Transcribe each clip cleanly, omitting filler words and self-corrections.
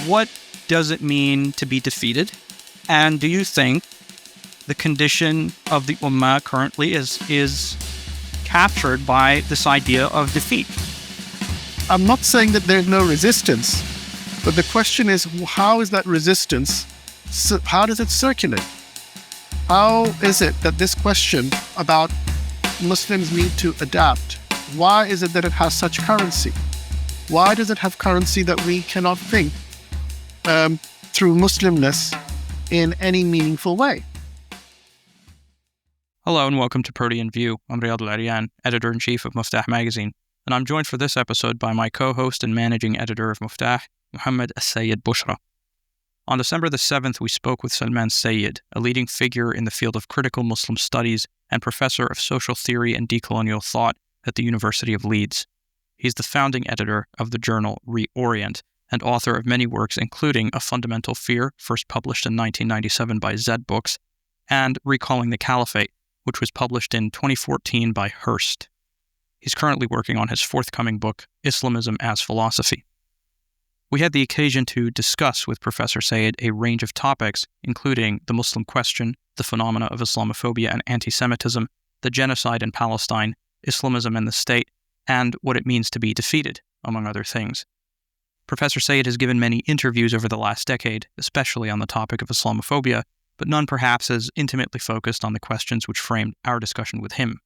what does it mean to be defeated? And do you think the condition of the Ummah currently is captured by this idea of defeat? I'm not saying that there's no resistance, but the question is, how is that resistance, how does it circulate? How is it that this question about Muslims need to adapt, why is it that it has such currency? Why does it have currency that we cannot think through Muslimness in any meaningful way? Hello and welcome to Protean View. I'm Riyad Al-Aryan, Editor-in-Chief of Muftah magazine, and I'm joined for this episode by my co-host and managing editor of Muftah, Mohammed Sayyid Bushra. On December the 7th, we spoke with Salman Sayyid, a leading figure in the field of critical Muslim studies and professor of social theory and decolonial thought at the University of Leeds. He's the founding editor of the journal Reorient and author of many works, including A Fundamental Fear, first published in 1997 by Zed Books, and Recalling the Caliphate, which was published in 2014 by Hearst. He's currently working on his forthcoming book, Islamism as Philosophy. We had the occasion to discuss with Professor Sayyid a range of topics, including the Muslim question, the phenomena of Islamophobia and anti-Semitism, the genocide in Palestine, Islamism and the state, and what it means to be defeated, among other things. Professor Sayyid has given many interviews over the last decade, especially on the topic of Islamophobia, but none perhaps as intimately focused on the questions which framed our discussion with him.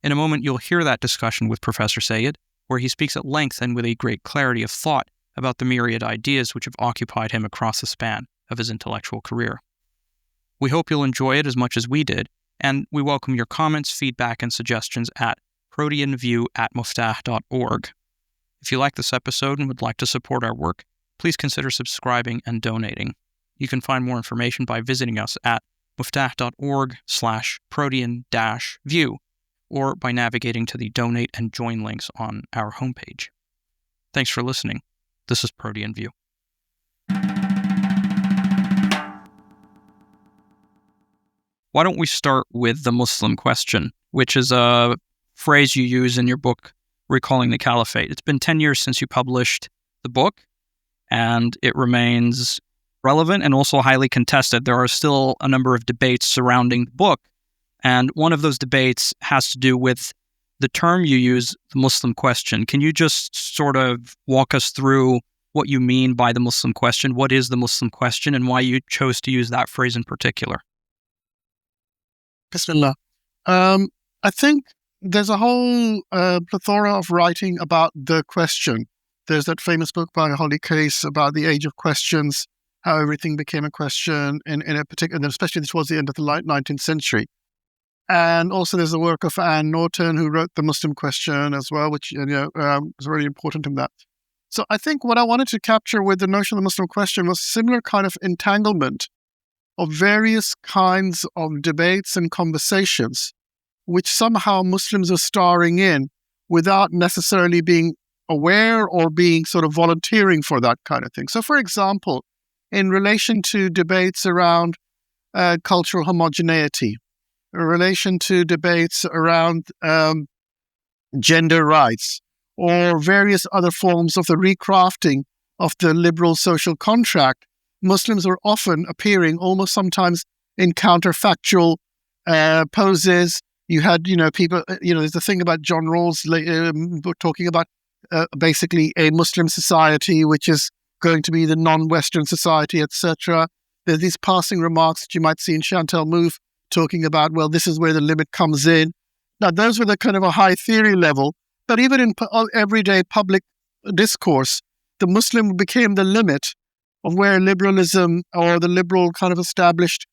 In a moment, you'll hear that discussion with Professor Sayyid, where he speaks at length and with a great clarity of thought about the myriad ideas which have occupied him across the span of his intellectual career. We hope you'll enjoy it as much as we did, and we welcome your comments, feedback, and suggestions at proteanview@muftah.org. If you like this episode and would like to support our work, please consider subscribing and donating. You can find more information by visiting us at muftah.org/protean-view or by navigating to the donate and join links on our homepage. Thanks for listening. This is Protean View. Why don't we start with the Muslim question, which is a phrase you use in your book, Recalling the Caliphate. It's been 10 years since you published the book, and it remains relevant and also highly contested. There are still a number of debates surrounding the book, and one of those debates has to do with the term you use, the Muslim question. Can you just sort of walk us through what you mean by the Muslim question? What is the Muslim question, and why you chose to use that phrase in particular? Bismillah. I think there's a whole plethora of writing about the question. There's that famous book by Holly Case about the age of questions, how everything became a question, in a particular, and especially towards the end of the late 19th century. And also there's the work of Anne Norton, who wrote The Muslim Question as well, which is really important in that. So I think what I wanted to capture with the notion of the Muslim question was similar kind of entanglement of various kinds of debates and conversations, which somehow Muslims are starring in without necessarily being aware or being sort of volunteering for that kind of thing. So for example, in relation to debates around cultural homogeneity, in relation to debates around gender rights, or various other forms of the recrafting of the liberal social contract, Muslims are often appearing almost sometimes in counterfactual poses. You had, people, there's the thing about John Rawls talking about basically a Muslim society, which is going to be the non-Western society, etc. There's these passing remarks that you might see in Chantal Mouffe talking about, well, this is where the limit comes in. Now, those were the kind of a high theory level, but even in everyday public discourse, the Muslim became the limit of where liberalism or the liberal kind of established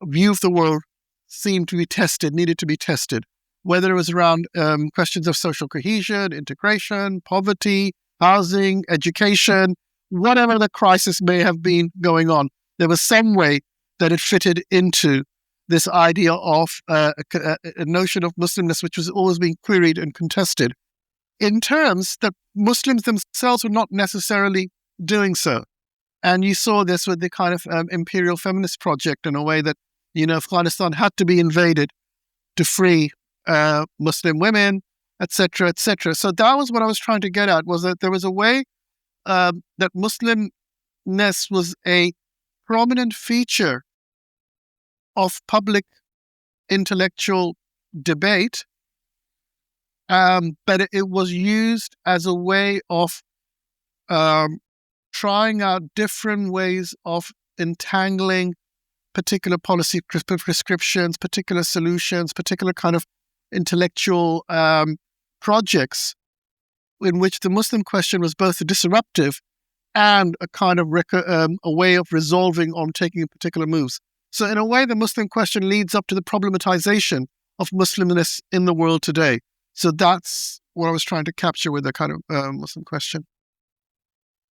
view of the world seemed to be tested, needed to be tested, whether it was around questions of social cohesion, integration, poverty, housing, education, whatever the crisis may have been going on. There was some way that it fitted into this idea of a notion of Muslimness, which was always being queried and contested, in terms that Muslims themselves were not necessarily doing so. And you saw this with the kind of imperial feminist project in a way that, Afghanistan had to be invaded to free Muslim women, etc., etc. So that was what I was trying to get at, was that there was a way that Muslim was a prominent feature of public intellectual debate, but it was used as a way of trying out different ways of entangling particular policy prescriptions, particular solutions, particular kind of intellectual projects in which the Muslim question was both disruptive and a kind of a way of resolving on taking particular moves. So in a way, the Muslim question leads up to the problematization of Muslimness in the world today. So that's what I was trying to capture with the kind of Muslim question.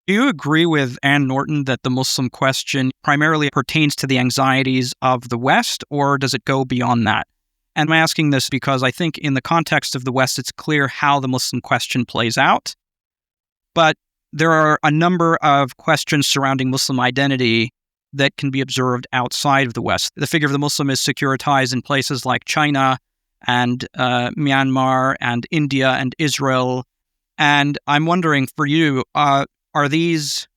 Do you agree with Anne Norton that the Muslim question primarily pertains to the anxieties of the West, or does it go beyond that? And I'm asking this because I think in the context of the West, it's clear how the Muslim question plays out. But there are a number of questions surrounding Muslim identity that can be observed outside of the West. The figure of the Muslim is securitized in places like China and Myanmar and India and Israel. And I'm wondering for you, are these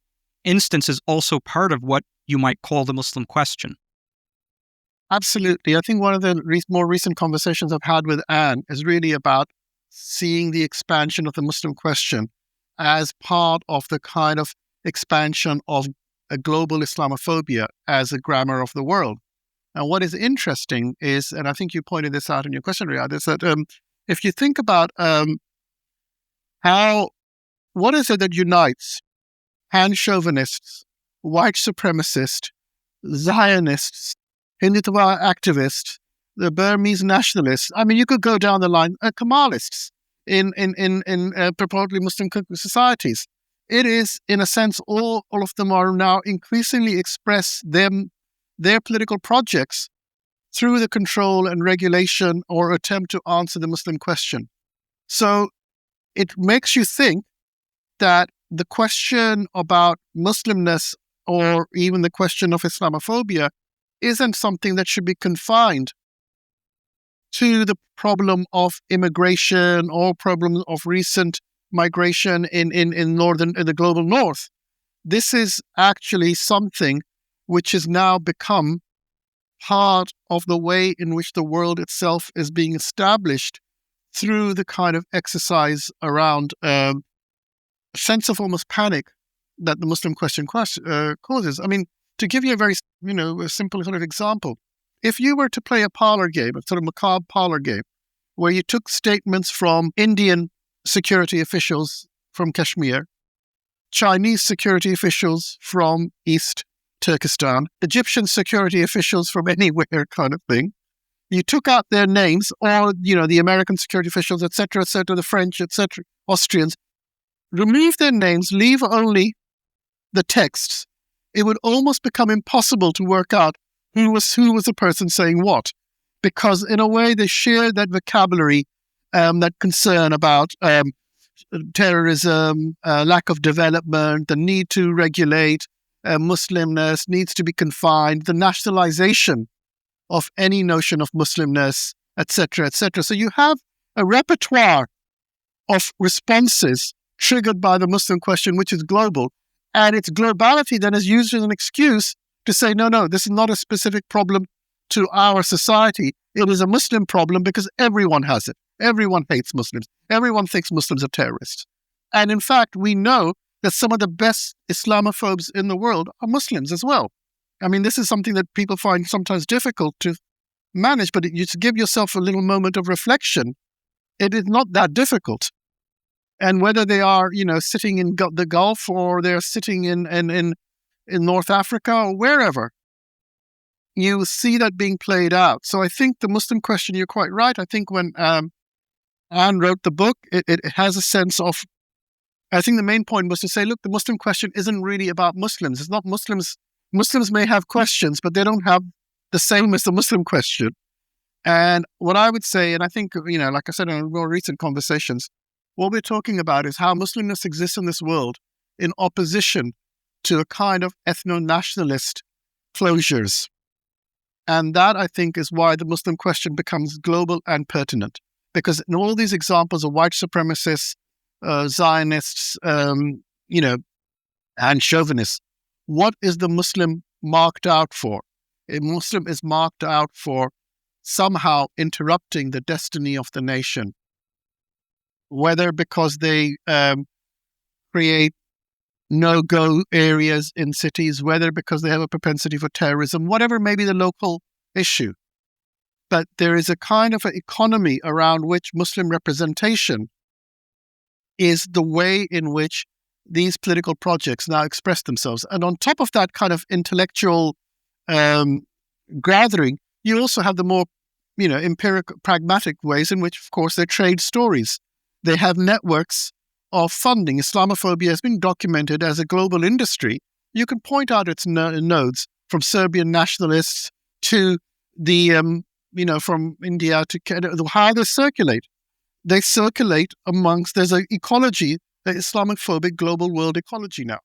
instances also part of what you might call the Muslim question? Absolutely. I think one of the more recent conversations I've had with Anne is really about seeing the expansion of the Muslim question as part of the kind of expansion of a global Islamophobia as a grammar of the world. And what is interesting is, and I think you pointed this out in your question, Riyadh, is that if you think about what is it that unites pan-chauvinists, white supremacists, Zionists, Hindutva activists, the Burmese nationalists? I mean, you could go down the line, Kemalists in purportedly Muslim societies. It is, in a sense, all of them are now increasingly express their political projects through the control and regulation or attempt to answer the Muslim question. So it makes you think that the question about Muslimness or even the question of Islamophobia isn't something that should be confined to the problem of immigration or problem of recent migration in the global north. This is actually something which has now become part of the way in which the world itself is being established through the kind of exercise around a sense of almost panic that the Muslim question causes. I mean, to give you a very a simple sort of example, if you were to play a parlor game, a sort of macabre parlor game, where you took statements from Indian security officials from Kashmir, Chinese security officials from East Turkestan, Egyptian security officials from anywhere kind of thing, you took out their names, or the American security officials, etc., the French, etc., Austrians, remove their names, leave only the texts, it would almost become impossible to work out who was the person saying what, because in a way they share that vocabulary, that concern about terrorism, lack of development, the need to regulate, Muslimness needs to be confined, the nationalization of any notion of Muslimness, etc., etc. So you have a repertoire of responses triggered by the Muslim question, which is global. And its globality then is used as an excuse to say, no, this is not a specific problem to our society. It is a Muslim problem because everyone has it. Everyone hates Muslims. Everyone thinks Muslims are terrorists. And in fact, we know that some of the best Islamophobes in the world are Muslims as well. I mean, this is something that people find sometimes difficult to manage, but you to give yourself a little moment of reflection, it is not that difficult. And whether they are, sitting in the Gulf or they're sitting in North Africa or wherever, you see that being played out. So I think the Muslim question, you're quite right. I think when Anne wrote the book, it has a sense of, I think the main point was to say, look, the Muslim question isn't really about Muslims. It's not Muslims. Muslims may have questions, but they don't have the same as the Muslim question. And what I would say, and I think, like I said in more recent conversations, what we're talking about is how Muslimness exists in this world in opposition to a kind of ethno-nationalist closures. And that, I think, is why the Muslim question becomes global and pertinent. Because in all these examples of white supremacists, Zionists, and chauvinists, what is the Muslim marked out for? A Muslim is marked out for somehow interrupting the destiny of the nation, whether because they create no-go areas in cities, whether because they have a propensity for terrorism, whatever may be the local issue. But there is a kind of an economy around which Muslim representation is the way in which these political projects now express themselves. And on top of that kind of intellectual gathering, you also have the more, empirical, pragmatic ways in which, of course, they trade stories. They have networks of funding. Islamophobia has been documented as a global industry. You can point out its nodes, from Serbian nationalists to the, from India to Canada, how they circulate. They circulate amongst, there's an ecology, the Islamophobic global world ecology now.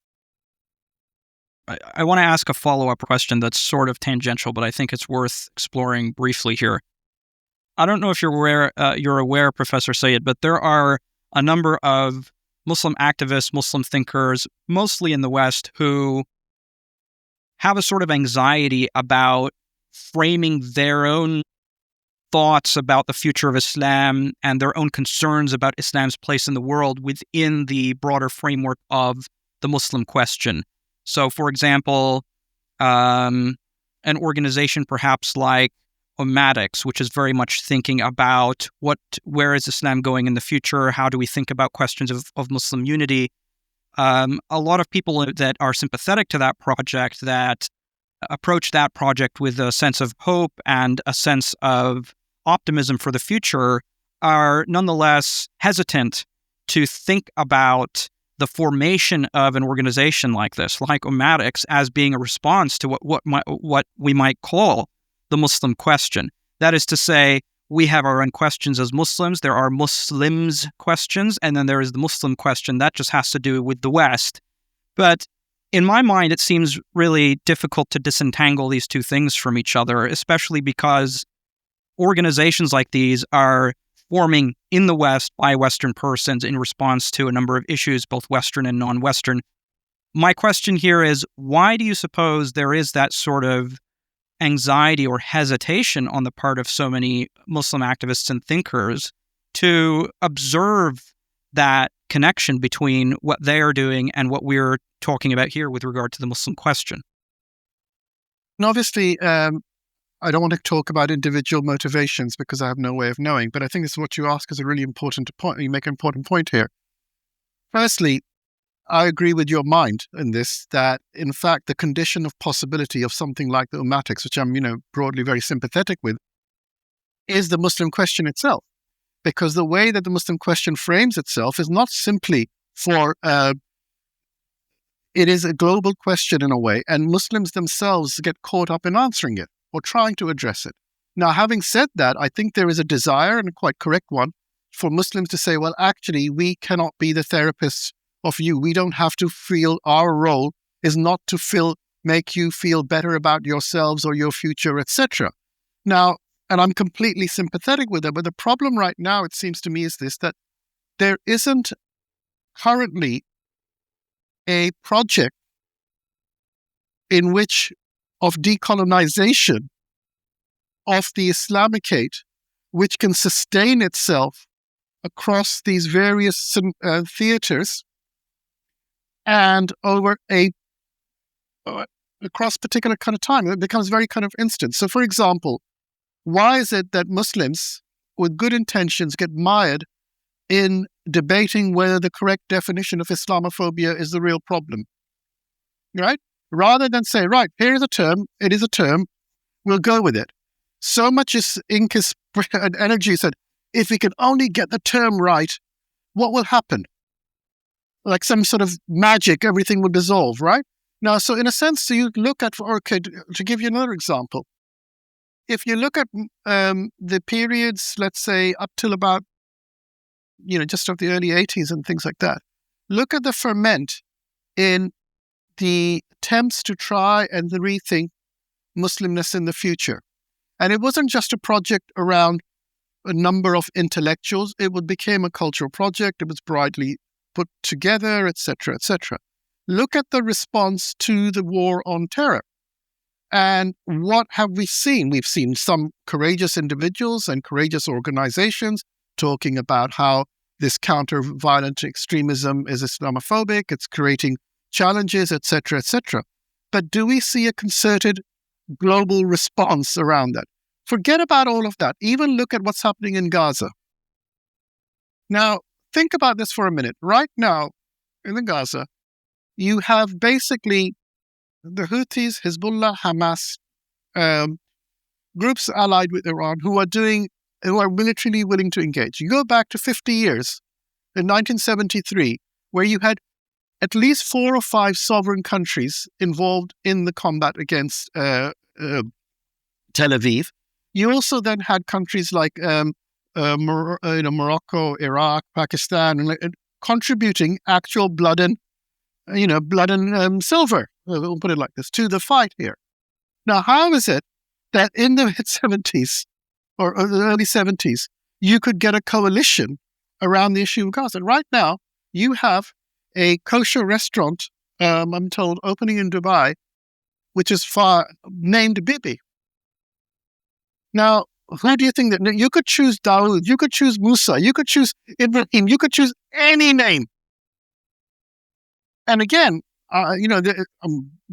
I want to ask a follow-up question that's sort of tangential, but I think it's worth exploring briefly here. I don't know if you're aware, Professor Sayyid, but there are a number of Muslim activists, Muslim thinkers, mostly in the West, who have a sort of anxiety about framing their own thoughts about the future of Islam and their own concerns about Islam's place in the world within the broader framework of the Muslim question. So, for example, an organization perhaps like Ummatics, which is very much thinking about where is Islam going in the future? How do we think about questions of Muslim unity? A lot of people that are sympathetic to that project, that approach that project with a sense of hope and a sense of optimism for the future, are nonetheless hesitant to think about the formation of an organization like this, like Ummatics, as being a response to what we might call the Muslim question. That is to say, we have our own questions as Muslims. There are Muslims questions, and then there is the Muslim question that just has to do with the West. But in my mind, it seems really difficult to disentangle these two things from each other, especially because organizations like these are forming in the West by Western persons in response to a number of issues, both Western and non-Western. My question here is, why do you suppose there is that sort of anxiety or hesitation on the part of so many Muslim activists and thinkers to observe that connection between what they are doing and what we're talking about here with regard to the Muslim question? And obviously, I don't want to talk about individual motivations because I have no way of knowing, but I think this is what you ask is a really important point. You make an important point here. Firstly, I agree with your mind in this, that in fact, the condition of possibility of something like the Ummatics, which I'm, broadly very sympathetic with, is the Muslim question itself. Because the way that the Muslim question frames itself is not simply it is a global question in a way, and Muslims themselves get caught up in answering it or trying to address it. Now, having said that, I think there is a desire, and a quite correct one, for Muslims to say, well, actually, we cannot be the therapists of you. We don't have to feel, our role is not to make you feel better about yourselves or your future, etc. Now, and I'm completely sympathetic with them, but the problem right now, it seems to me, is this, that there isn't currently a project in which of decolonization of the Islamicate, which can sustain itself across these various theaters and over across particular kind of time. It becomes very kind of instant. So, for example, why is it that Muslims with good intentions get mired in debating whether the correct definition of Islamophobia is the real problem? Right? Rather than say, right, here is a term, it is a term, we'll go with it. So much ink is and energy said, if we can only get the term right, what will happen? Like some sort of magic, everything will dissolve, right? Now, so in a sense, so you look at, to give you another example, if you look at the periods, let's say, up till about, just of the early 80s and things like that, look at the ferment in the attempts to try and rethink Muslimness in the future. And it wasn't just a project around a number of intellectuals. It became a cultural project. It was broadly put together, etc., etc. look at the response to the war on terror. And what have we seen? We've seen some courageous individuals and courageous organizations talking about how this counter-violent extremism is Islamophobic, it's creating challenges, etc., etc. But do we see a concerted global response around that? Forget about all of that. Even look at what's happening in Gaza. Now, think about this for a minute. Right now, in the Gaza, you have basically the Houthis, Hezbollah, Hamas, groups allied with Iran who are militarily willing to engage. You go back to 50 years, in 1973, where you had at least 4 or 5 sovereign countries involved in the combat against Tel Aviv. You also then had countries like Morocco, Iraq, Pakistan, and contributing actual blood and silver, we'll put it like this, to the fight here. Now, how is it that in the mid-70s or the early 70s, you could get a coalition around the issue of Gaza? Right now, you have a kosher restaurant, I'm told, opening in Dubai, which is named Bibi. Now, who do you think that you could choose? Dawood, you could choose Musa, you could choose Ibrahim, you could choose any name. And again,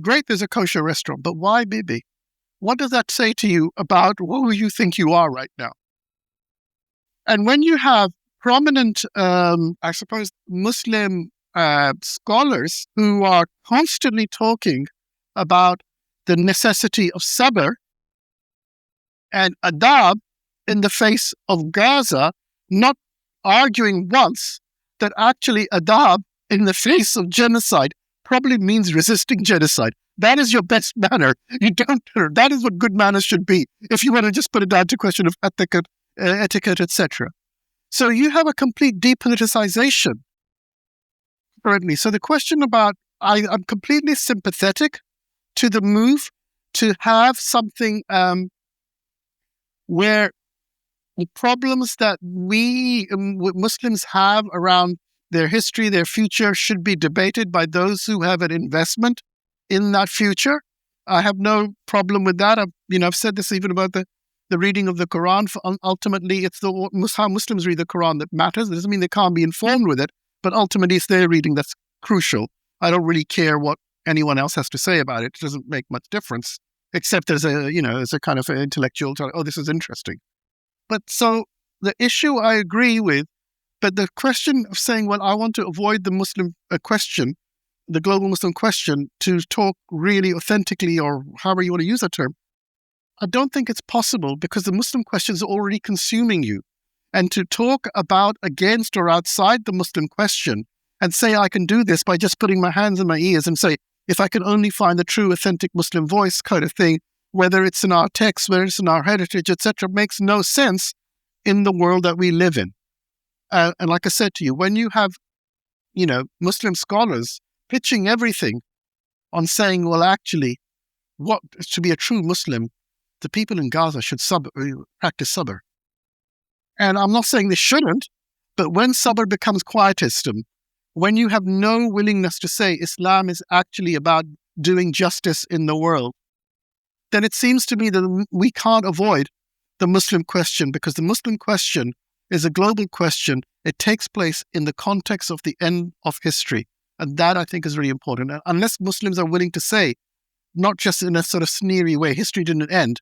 great, there's a kosher restaurant, but why Bibi? What does that say to you about who you think you are right now? And when you have prominent, Muslim scholars who are constantly talking about the necessity of sabr and adab in the face of Gaza, not arguing once that actually adab in the face of genocide probably means resisting genocide. That is your best manner. That is what good manners should be, if you want to just put it down to a question of etiquette, etc. So you have a complete depoliticization currently. So the question about, I'm completely sympathetic to the move to have something where the problems that we Muslims have around their history, their future, should be debated by those who have an investment in that future. I have no problem with that. I've said this even about the reading of the Quran. Ultimately, it's how Muslims read the Quran that matters. It doesn't mean they can't be informed with it, but ultimately it's their reading that's crucial. I don't really care what anyone else has to say about it. It doesn't make much difference, except as a kind of intellectual, this is interesting. But so the issue I agree with, but the question of saying, well, I want to avoid the Muslim question, the global Muslim question, to talk really authentically, or however you want to use that term, I don't think it's possible, because the Muslim question is already consuming you. And to talk about against or outside the Muslim question and say I can do this by just putting my hands in my ears and say, if I can only find the true authentic Muslim voice kind of thing, whether it's in our text, whether it's in our heritage, etc., makes no sense in the world that we live in. And like I said to you, when you have, Muslim scholars pitching everything on saying, well, actually, what to be a true Muslim, the people in Gaza should practice sabr. And I'm not saying they shouldn't, but when sabr becomes quietism, when you have no willingness to say Islam is actually about doing justice in the world, then it seems to me that we can't avoid the Muslim question, because the Muslim question is a global question. It takes place in the context of the end of history. And that, I think, is really important. And unless Muslims are willing to say, not just in a sort of sneery way, history didn't end,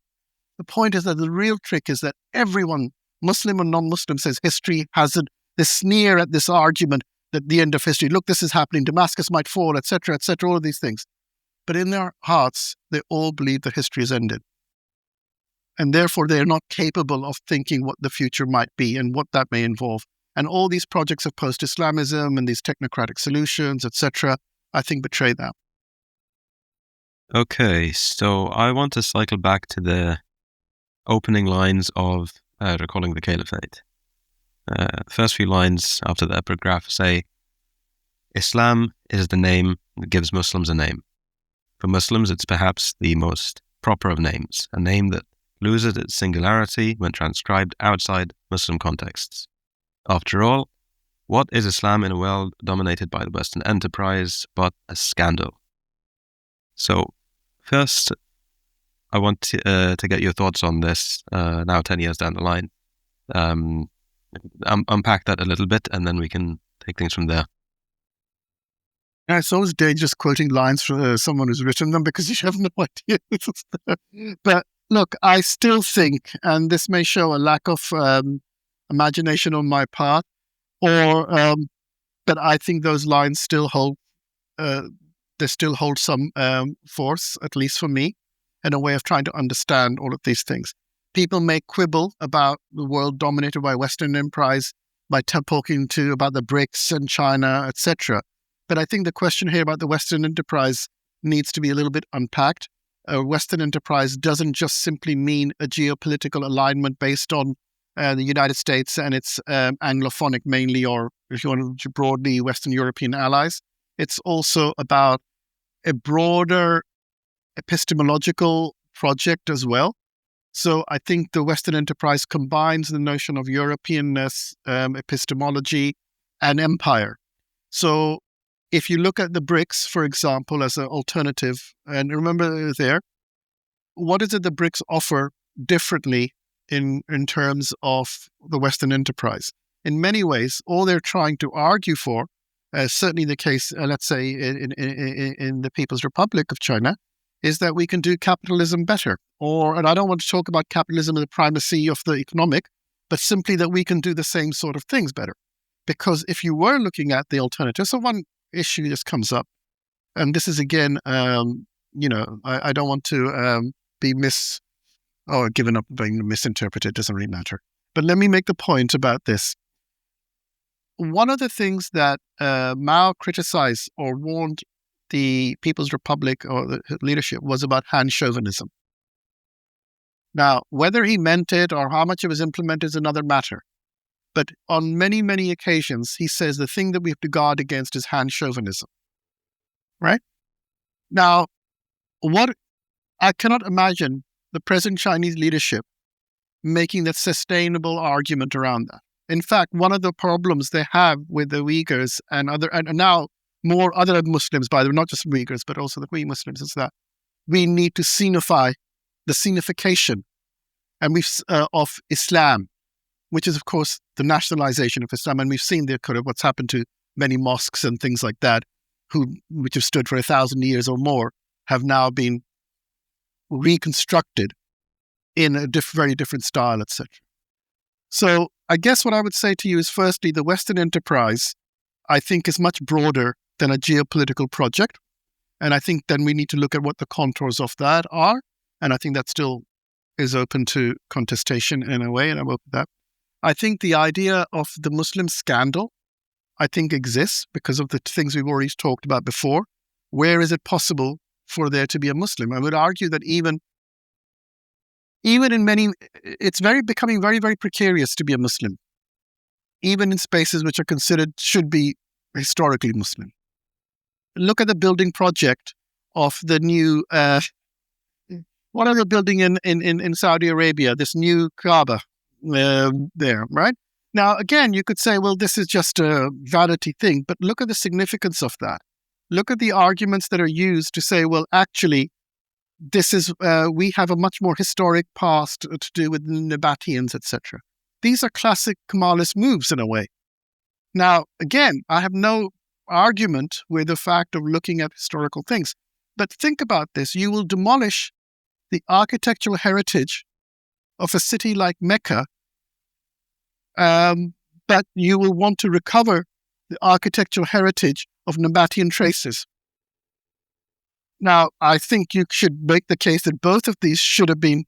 the point is that the real trick is that everyone, Muslim or non-Muslim, says history hasn't, this sneer at this argument that the end of history, look, this is happening, Damascus might fall, etc., all of these things. But in their hearts, they all believe that history has ended. And therefore, they are not capable of thinking what the future might be and what that may involve. And all these projects of post-Islamism and these technocratic solutions, etc., I think betray that. Okay, so I want to cycle back to the opening lines of Recalling the Caliphate. First few lines after the epigraph say, Islam is the name that gives Muslims a name. For Muslims, it's perhaps the most proper of names, a name that loses its singularity when transcribed outside Muslim contexts. After all, What is Islam in a world dominated by the Western enterprise but a scandal? So, first, I want to get your thoughts on this now 10 years down the line. Unpack that a little bit, and then we can take things from there. Yeah, it's always dangerous quoting lines from someone who's written them because you have no idea. But look, I still think, and this may show a lack of imagination on my part, but I think those lines still hold. They still hold some force, at least for me, in a way of trying to understand all of these things. People may quibble about the world dominated by Western enterprise by talking about the BRICS and China, etc. But I think the question here about the Western enterprise needs to be a little bit unpacked. Western enterprise doesn't just simply mean a geopolitical alignment based on the United States and its Anglophonic mainly, or if you want to broadly, Western European allies. It's also about a broader epistemological project as well. So I think the Western enterprise combines the notion of Europeanness, epistemology, and empire. So if you look at the BRICS, for example, as an alternative, and remember there, what is it the BRICS offer differently in terms of the Western enterprise? In many ways, all they're trying to argue for, certainly the case, let's say, in the People's Republic of China, is that we can do capitalism better. And I don't want to talk about capitalism and the primacy of the economic, but simply that we can do the same sort of things better. Because if you were looking at the alternative, so one issue just comes up, and this is again, I don't want to be given up being misinterpreted, doesn't really matter. But let me make the point about this. One of the things that Mao criticized or warned the People's Republic or the leadership was about Han chauvinism. Now, whether he meant it or how much it was implemented is another matter. But on many, many occasions, he says the thing that we have to guard against is Han chauvinism. Right? Now, I cannot imagine the present Chinese leadership making that sustainable argument around that. In fact, one of the problems they have with the Uyghurs and now more other Muslims, by the way, not just Uyghurs, but also the Uyghur Muslims, is that we need to sinify the sinification of Islam, which is, of course, the nationalization of Islam. And we've seen what's happened to many mosques and things like that, which have stood for 1,000 years or more, have now been reconstructed in a very different style, etc. So I guess what I would say to you is, firstly, the Western enterprise, I think, is much broader than a geopolitical project. And I think then we need to look at what the contours of that are. And I think that still is open to contestation in a way, and I'm open to that. I think the idea of the Muslim scandal, I think, exists because of the things we've already talked about before. Where is it possible for there to be a Muslim? I would argue that even in many, it's becoming very, very precarious to be a Muslim, even in spaces which are considered should be historically Muslim. Look at the building project of the new, what are they building in Saudi Arabia, this new Kaaba there, right? Now, again, you could say, well, this is just a vanity thing, but look at the significance of that. Look at the arguments that are used to say, well, actually, this is we have a much more historic past to do with the Nabateans, etc. These are classic Kemalist moves in a way. Now, again, I have no argument with the fact of looking at historical things, but think about this. You will demolish the architectural heritage of a city like Mecca, but you will want to recover the architectural heritage of Nabatean traces. Now, I think you should make the case that both of these should have been,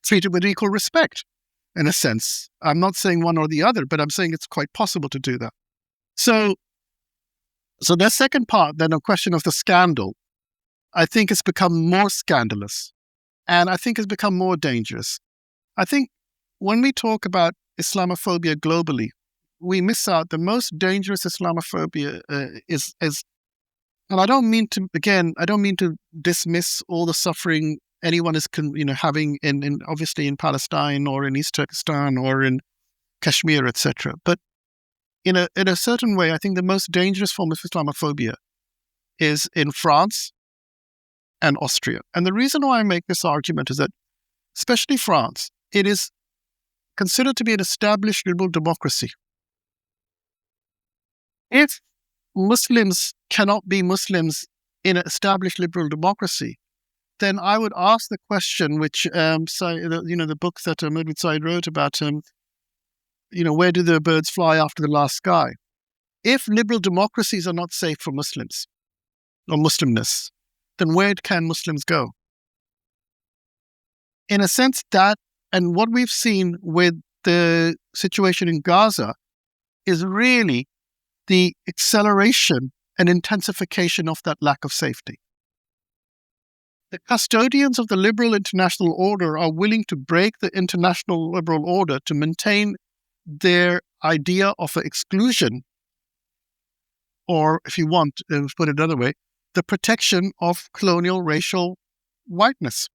treated with equal respect, in a sense. I'm not saying one or the other, but I'm saying it's quite possible to do that. So the second part, then, a question of the scandal, I think it's become more scandalous, and I think it's become more dangerous. I think when we talk about Islamophobia globally, we miss out the most dangerous Islamophobia is, and I don't mean to dismiss all the suffering anyone is having in obviously in Palestine or in East Turkestan or in Kashmir, etc. But in a certain way, I think the most dangerous form of Islamophobia is in France and Austria. And the reason why I make this argument is that, especially France, it is considered to be an established liberal democracy. If Muslims cannot be Muslims in an established liberal democracy, then I would ask the question, which the book that Murad Said wrote about, where do the birds fly after the last sky? If liberal democracies are not safe for Muslims or Muslimness, then where can Muslims go? In a sense, that, and what we've seen with the situation in Gaza is really the acceleration and intensification of that lack of safety. The custodians of the liberal international order are willing to break the international liberal order to maintain their idea of exclusion, or if you want, put it another way, the protection of colonial racial whiteness.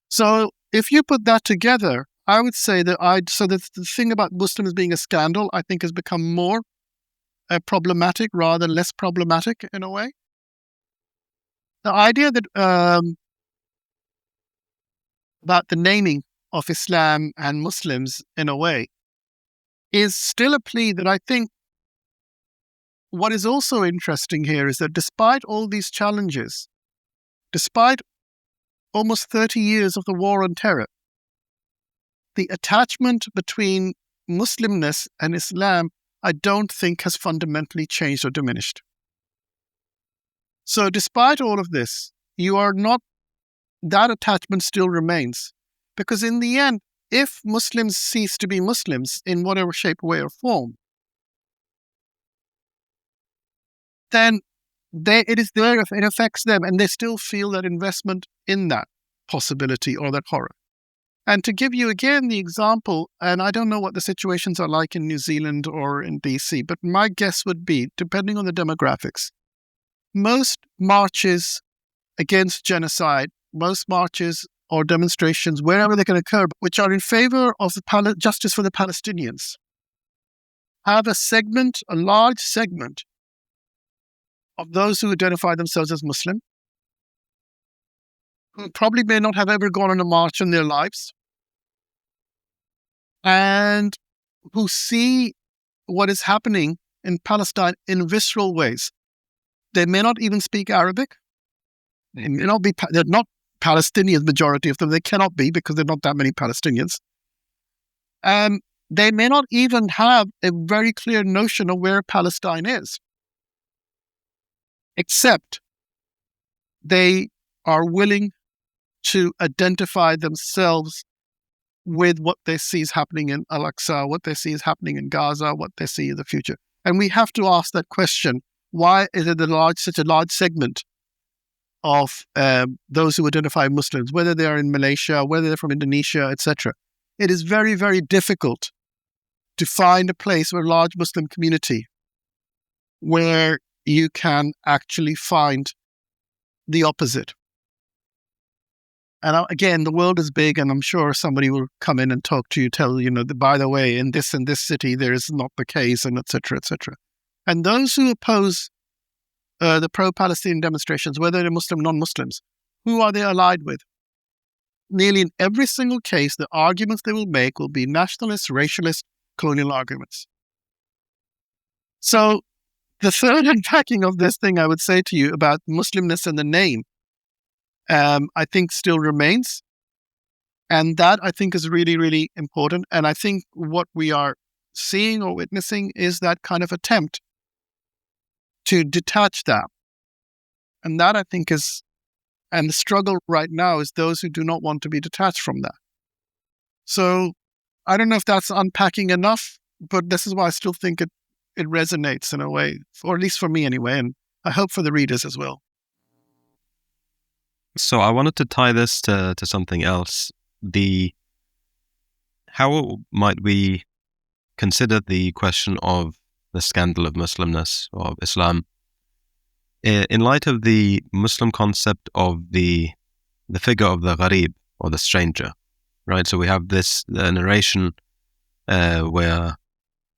So if you put that together, I would say that the thing about Muslims being a scandal, I think, has become more problematic rather than less problematic in a way. The idea that about the naming of Islam and Muslims in a way is still a plea that I think what is also interesting here is that despite all these challenges, despite almost 30 years of the war on terror, the attachment between Muslimness and Islam, I don't think has fundamentally changed or diminished. So despite all of this, that attachment still remains. Because in the end, if Muslims cease to be Muslims in whatever shape, way, or form, then it affects them, and they still feel that investment in that possibility or that horror. And to give you again the example, and I don't know what the situations are like in New Zealand or in BC, but my guess would be, depending on the demographics, most marches against genocide, most marches or demonstrations, wherever they can occur, which are in favor of justice for the Palestinians, have a large segment of those who identify themselves as Muslim, who probably may not have ever gone on a march in their lives, and who see what is happening in Palestine in visceral ways. They may not even speak Arabic. They're not Palestinians, majority of them. They cannot be, because there are not that many Palestinians. They may not even have a very clear notion of where Palestine is, except they are willing to identify themselves with what they see is happening in Al-Aqsa, what they see is happening in Gaza, what they see in the future. And we have to ask that question: why is it such a large segment of those who identify Muslims, whether they are in Malaysia, whether they're from Indonesia, etc.? It is very, very difficult to find a place where a large Muslim community where you can actually find the opposite. And again, the world is big, and I'm sure somebody will come in and talk to you, tell you, that, by the way, in this city, there is not the case, and et cetera, et cetera. And those who oppose the pro-Palestinian demonstrations, whether they're Muslim, non-Muslims, who are they allied with? Nearly in every single case, the arguments they will make will be nationalist, racialist, colonial arguments. So the third unpacking of this thing I would say to you about Muslimness and the name, I think still remains. And that, I think, is really, really important. And I think what we are seeing or witnessing is that kind of attempt to detach that. And that, I think, and the struggle right now is those who do not want to be detached from that. So I don't know if that's unpacking enough, but this is why I still think it resonates in a way, or at least for me anyway, and I hope for the readers as well. So I wanted to tie this to something else. How might we consider the question of the scandal of Muslimness or of Islam in light of the Muslim concept of the figure of the gharib, or the stranger? right? So we have this narration where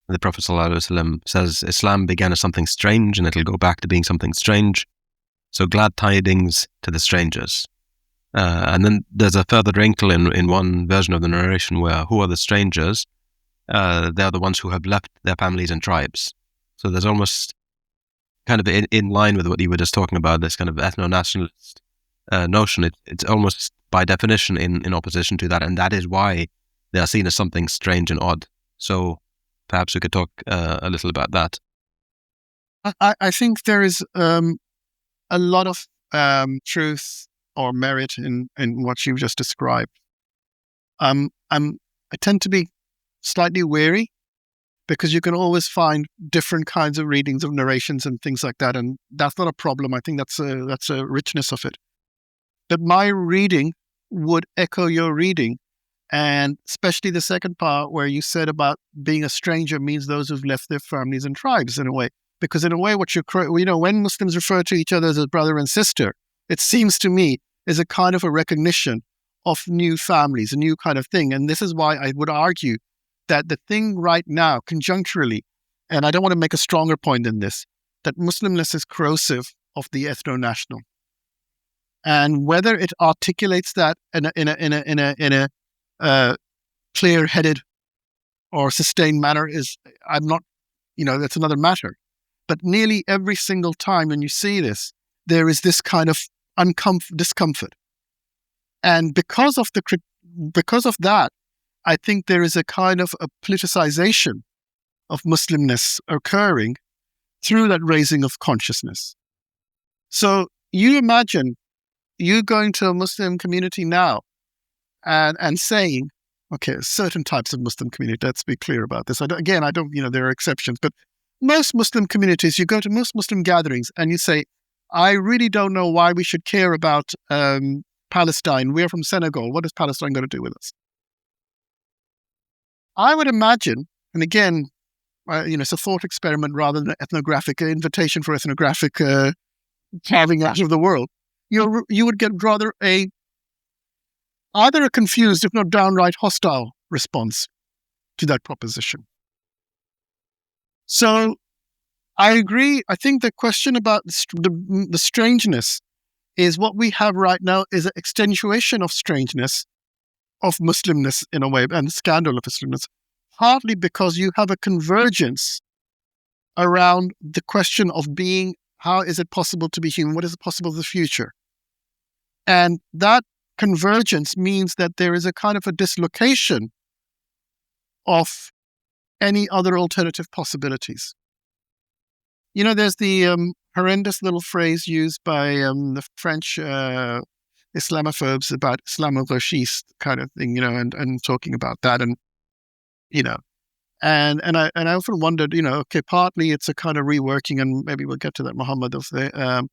the Prophet ﷺ says Islam began as something strange and it'll go back to being something strange. So glad tidings to the strangers. And then there's a further wrinkle in one version of the narration where who are the strangers? They're the ones who have left their families and tribes. So there's almost kind of in line with what you were just talking about, this kind of ethno-nationalist notion. It's almost by definition in opposition to that, and that is why they are seen as something strange and odd. So perhaps we could talk a little about that. I think there is a lot of truth or merit in what you've just described. I tend to be slightly wary because you can always find different kinds of readings of narrations and things like that, and that's not a problem. I think that's a richness of it. But my reading would echo your reading, and especially the second part where you said about being a stranger means those who've left their families and tribes in a way. Because in a way, when Muslims refer to each other as brother and sister, it seems to me is a kind of a recognition of new families, a new kind of thing. And this is why I would argue that the thing right now, conjuncturally, and I don't want to make a stronger point than this, that Muslimness is corrosive of the ethno-national. And whether it articulates that in a clear-headed or sustained manner I'm not, that's another matter. But nearly every single time when you see this, there is this kind of discomfort. And because of that, I think there is a kind of a politicization of Muslimness occurring through that raising of consciousness. So you imagine you going to a Muslim community now and saying, okay, certain types of Muslim community, let's be clear about this. There are exceptions, but most Muslim communities, you go to most Muslim gatherings and you say, I really don't know why we should care about Palestine. We're from Senegal. What is Palestine going to do with us? I would imagine, and again, it's a thought experiment rather than an ethnographic invitation for ethnographic carving out of the world. You would get rather either a confused, if not downright hostile response to that proposition. So I agree. I think the question about the strangeness is what we have right now is an extenuation of strangeness of Muslimness in a way, and the scandal of Muslimness, partly because you have a convergence around the question of being, how is it possible to be human? What is possible in the future? And that convergence means that there is a kind of a dislocation of any other alternative possibilities. There's the horrendous little phrase used by the French Islamophobes about Islamo-gauchiste kind of thing, and talking about that, and I often wondered, okay, partly it's a kind of reworking, and maybe we'll get to that, Muhammad, of the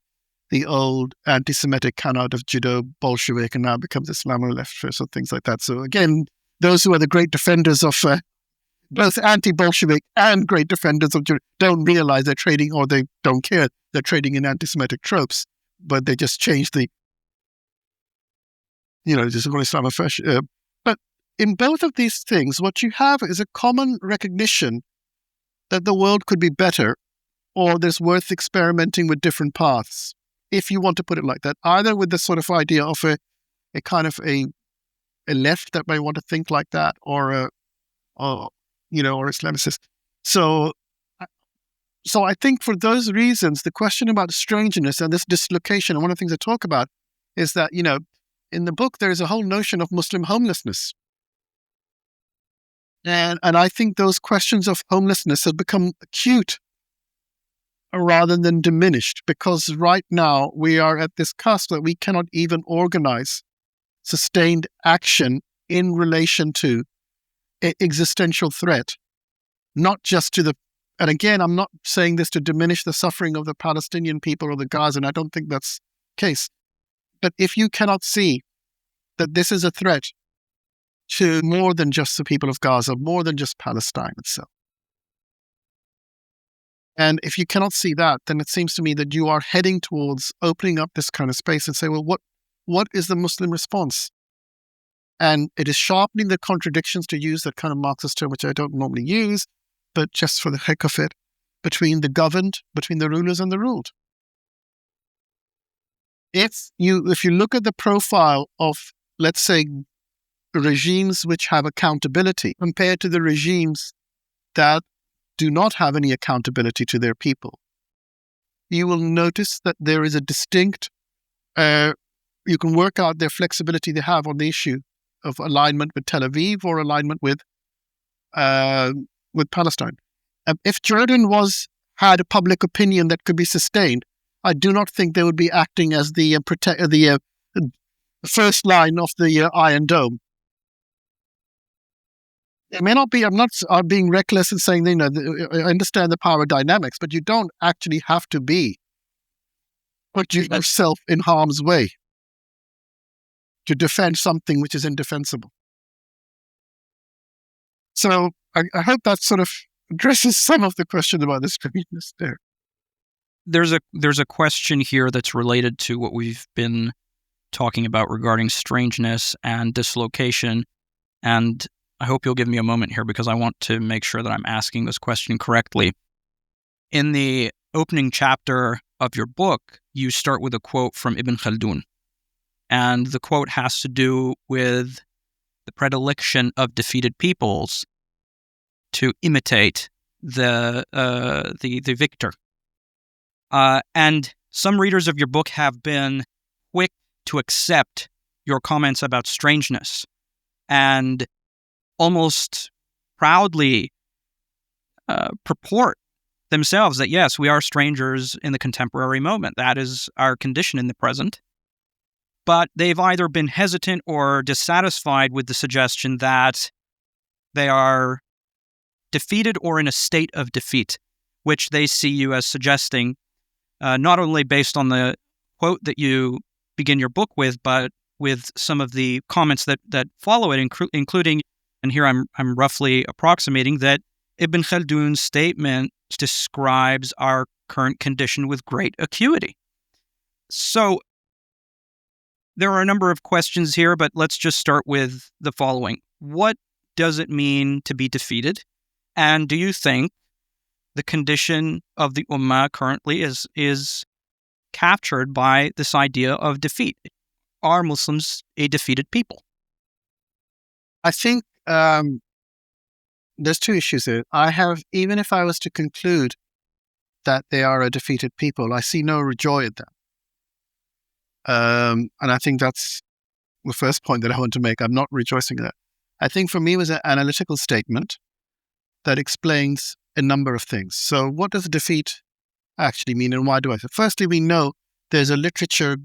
old anti-Semitic come out of Judo-Bolshevik and now becomes Islamo-leftist or things like that. So again, those who are the great defenders of both anti-Bolshevik and great defenders of Judo don't realize they're trading, or they don't care, they're trading in anti-Semitic tropes, but they just change the, just call Islamofascism. But in both of these things, what you have is a common recognition that the world could be better, or there's worth experimenting with different paths, if you want to put it like that, either with the sort of idea of a kind of a left that may want to think like that, or Islamicist. So I think for those reasons, the question about strangeness and this dislocation, and one of the things I talk about is that, in the book, there is a whole notion of Muslim homelessness. And I think those questions of homelessness have become acute rather than diminished, because right now we are at this cusp that we cannot even organize sustained action in relation to existential threat, not just to and again, I'm not saying this to diminish the suffering of the Palestinian people or the Gaza, and I don't think that's the case. But if you cannot see that this is a threat to more than just the people of Gaza, more than just Palestine itself, and if you cannot see that, then it seems to me that you are heading towards opening up this kind of space and say, well, what is the Muslim response? And it is sharpening the contradictions, to use that kind of Marxist term, which I don't normally use, but just for the heck of it, between the governed, between the rulers and the ruled. If you look at the profile of, let's say, regimes which have accountability compared to the regimes that do not have any accountability to their people, you will notice that there is a distinct, you can work out their flexibility they have on the issue of alignment with Tel Aviv or alignment with Palestine. If Jordan had a public opinion that could be sustained, I do not think they would be acting as the first line of the Iron Dome. It may not be. I'm not being reckless in saying, I understand the power dynamics, but you don't actually have to put yourself in harm's way to defend something which is indefensible. So I hope that sort of addresses some of the question about the strangeness there. There's a question here that's related to what we've been talking about regarding strangeness and dislocation, and I hope you'll give me a moment here because I want to make sure that I'm asking this question correctly. In the opening chapter of your book, you start with a quote from Ibn Khaldun, and the quote has to do with the predilection of defeated peoples to imitate the victor. And some readers of your book have been quick to accept your comments about strangeness and almost proudly purport themselves that, yes, we are strangers in the contemporary moment. That is our condition in the present. But they've either been hesitant or dissatisfied with the suggestion that they are defeated or in a state of defeat, which they see you as suggesting, not only based on the quote that you begin your book with, but with some of the comments that follow it, including, and here I'm roughly approximating, that Ibn Khaldun's statement describes our current condition with great acuity. So there are a number of questions here, but let's just start with the following. What does it mean to be defeated? And do you think the condition of the Ummah currently is captured by this idea of defeat? Are Muslims a defeated people? I think there's two issues here. Even if I was to conclude that they are a defeated people, I see no joy in that. And I think that's the first point that I want to make. I'm not rejoicing in that. I think for me it was an analytical statement that explains a number of things. So what does defeat actually mean, and why do I say? Firstly, we know there's a literature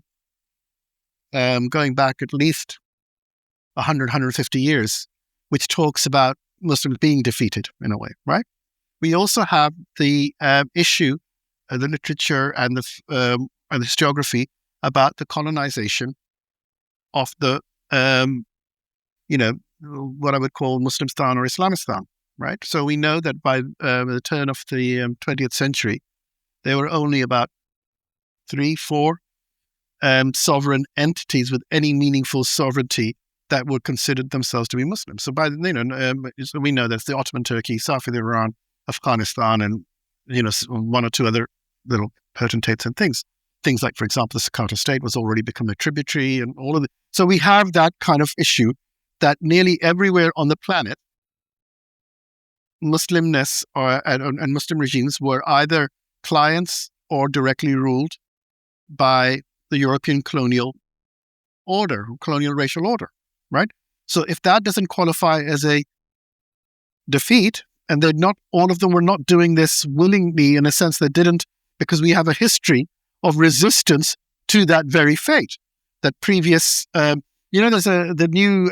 going back at least 100, 150 years, which talks about Muslims being defeated in a way, right? We also have the issue, the literature and the historiography about the colonization of the, what I would call Muslimstan or Islamistan, right? So we know that by the turn of the 20th century, there were only about 3-4 sovereign entities with any meaningful sovereignty that would consider themselves to be Muslim. So so we know that's the Ottoman Turkey, Safavid Iran, Afghanistan, and one or two other little potentates and things. Things like, for example, the Sokoto state was already become a tributary, and all of it. So we have that kind of issue that nearly everywhere on the planet, Muslimness and Muslim regimes were either clients or directly ruled by the European colonial order, colonial racial order, right? So if that doesn't qualify as a defeat, and all of them were not doing this willingly, in a sense they didn't, because we have a history of resistance to that very fate. That previous, there's the new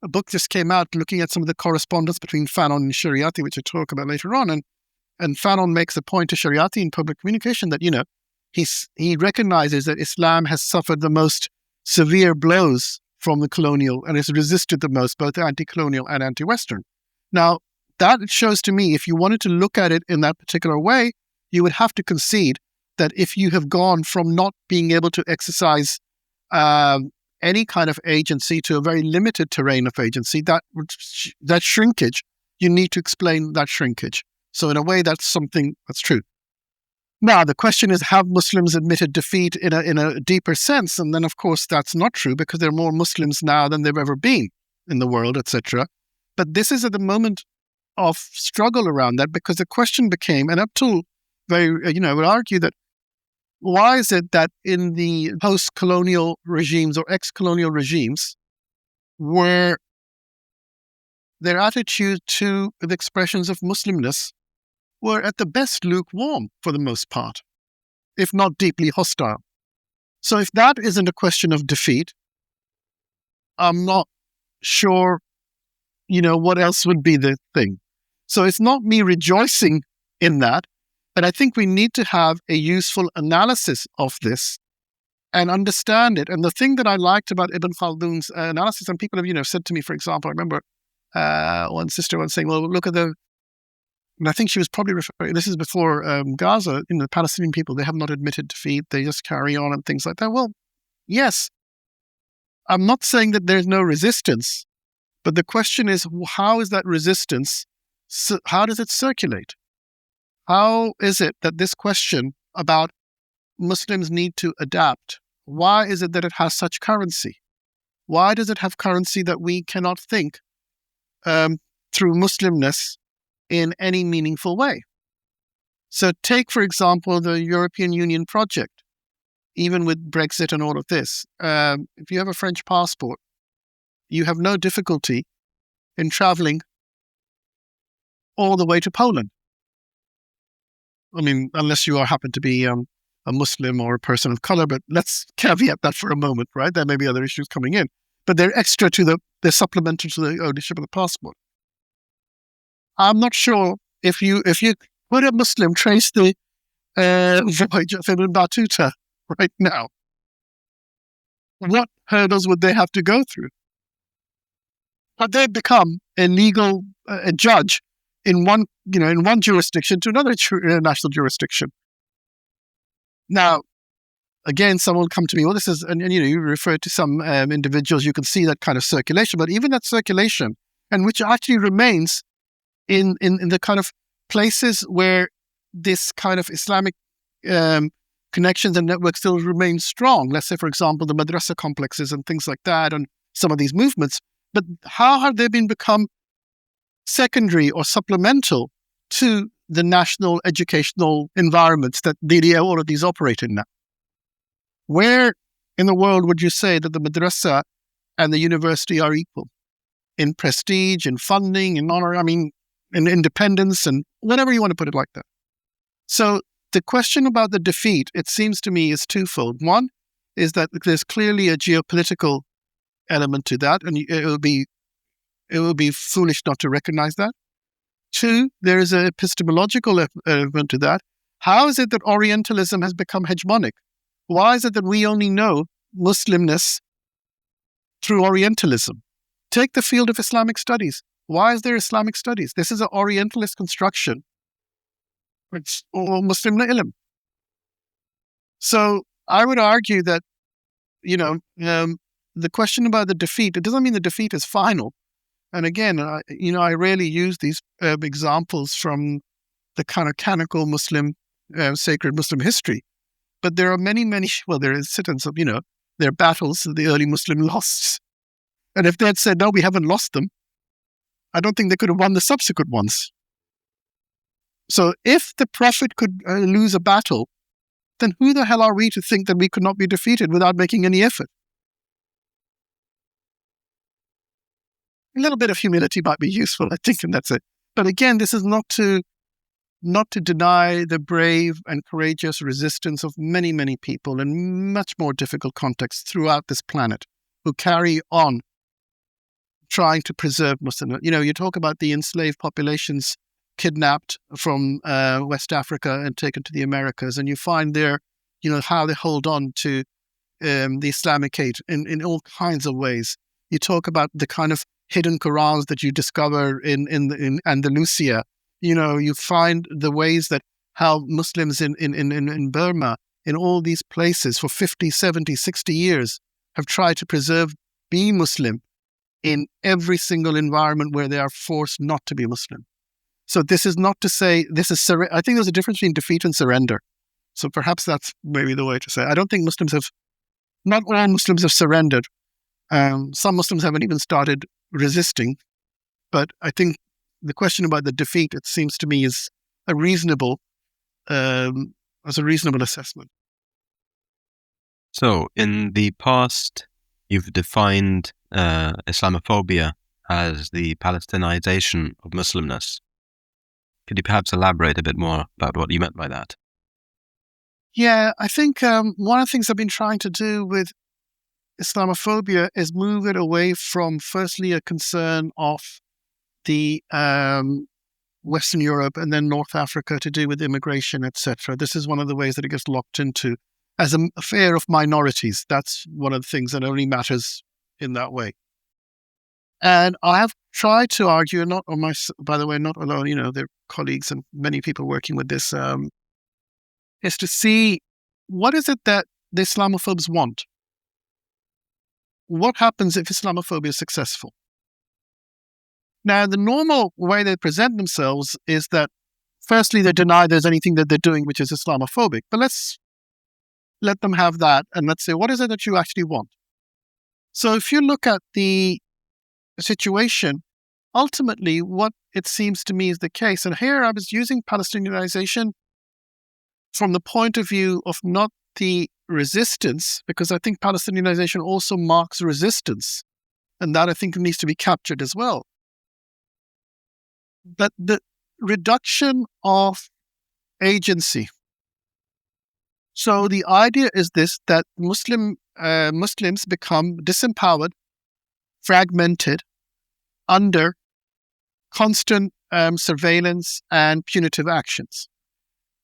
a book just came out looking at some of the correspondence between Fanon and Shariati, which I talk about later on, and Fanon makes a point to Shariati in public communication that he recognizes that Islam has suffered the most severe blows from the colonial and has resisted the most, both anti-colonial and anti-Western. Now, that shows to me, if you wanted to look at it in that particular way, you would have to concede that if you have gone from not being able to exercise any kind of agency to a very limited terrain of agency, that shrinkage, you need to explain that shrinkage. So in a way, that's something that's true. Now, the question is, have Muslims admitted defeat in a deeper sense? And then, of course, that's not true, because there are more Muslims now than there've ever been in the world, etc. But this is at the moment of struggle around that, because the question became, and up to I would argue that, why is it that in the post-colonial regimes or ex-colonial regimes, where their attitude to the expressions of Muslimness were at the best lukewarm for the most part, if not deeply hostile? So if that isn't a question of defeat, I'm not sure, what else would be the thing. So it's not me rejoicing in that, but I think we need to have a useful analysis of this and understand it. And the thing that I liked about Ibn Khaldun's analysis, and people have, said to me, for example, I remember one sister once saying, well, look at and I think she was probably referring, this is before Gaza, the Palestinian people, they have not admitted defeat, they just carry on and things like that. Well, yes, I'm not saying that there's no resistance, but the question is, how is that resistance, how does it circulate? How is it that this question about Muslims need to adapt, why is it that it has such currency? Why does it have currency that we cannot think through Muslimness in any meaningful way? So take, for example, the European Union project, even with Brexit and all of this. If you have a French passport, you have no difficulty in traveling all the way to Poland. I mean, unless you happen to be a Muslim or a person of color, but let's caveat that for a moment, right? There may be other issues coming in, but they're extra to they're supplemental to the ownership of the passport. I'm not sure if you put a Muslim trace the voyage of Ibn Battuta right now, what hurdles would they have to go through? But they become a legal judge in one jurisdiction to another national jurisdiction. Now, again, someone will come to me, well, this is, and you refer to some individuals, you can see that kind of circulation, but even that circulation, and which actually remains in the kind of places where this kind of Islamic connections and networks still remain strong. Let's say, for example, the madrasa complexes and things like that, and some of these movements. But how have they become secondary or supplemental to the national educational environments that all of these operate in now? Where in the world would you say that the madrasa and the university are equal in prestige, in funding, in honor, in independence, and whatever you want to put it like that? So the question about the defeat, it seems to me, is twofold. One is that there's clearly a geopolitical element to that, and it would be foolish not to recognize that. Two, there is an epistemological element to that. How is it that Orientalism has become hegemonic? Why is it that we only know Muslimness through Orientalism? Take the field of Islamic studies. Why is there Islamic studies? This is an Orientalist construction. It's Muslim ilm. So I would argue that, the question about the defeat, it doesn't mean the defeat is final. And again, I rarely use these examples from the kind of canonical Muslim, sacred Muslim history. But there are many, there is incidents of, there are battles that the early Muslim lost. And if they had said, no, we haven't lost them, I don't think they could have won the subsequent ones. So if the Prophet could lose a battle, then who the hell are we to think that we could not be defeated without making any effort? A little bit of humility might be useful, I think, and that's it. But again, this is not to deny the brave and courageous resistance of many, many people in much more difficult contexts throughout this planet who carry on trying to preserve Muslim. You talk about the enslaved populations kidnapped from West Africa and taken to the Americas, and you find there, how they hold on to the Islamicate in all kinds of ways. You talk about the kind of hidden Qurans that you discover in Andalusia. You find the ways that how Muslims in Burma, in all these places for 50, 70, 60 years have tried to preserve being Muslim in every single environment where they are forced not to be Muslim. So this is not to say this is I think there's a difference between defeat and surrender. So perhaps that's maybe the way to say it. I don't think not all Muslims have surrendered. Some Muslims haven't even started resisting. But I think the question about the defeat, it seems to me, is a reasonable assessment. So in the past, you've defined Islamophobia as the Palestinization of Muslimness. Could you perhaps elaborate a bit more about what you meant by that? Yeah, I think one of the things I've been trying to do with Islamophobia is move it away from, firstly, a concern of the Western Europe and then North Africa to do with immigration, etc. This is one of the ways that it gets locked into as an affair of minorities. That's one of the things that only matters in that way. And I have tried to argue, by the way, not alone, there are colleagues and many people working with this, is to see what is it that the Islamophobes want? What happens if Islamophobia is successful? Now, the normal way they present themselves is that, firstly, they deny there's anything that they're doing which is Islamophobic. But let's let them have that, and let's say, what is it that you actually want? So if you look at the situation, ultimately, what it seems to me is the case, and here I was using Palestinianization from the point of view of not the resistance, because I think Palestinianization also marks resistance, and that I think needs to be captured as well. But the reduction of agency. So the idea is this, that Muslims become disempowered, fragmented, under constant surveillance and punitive actions.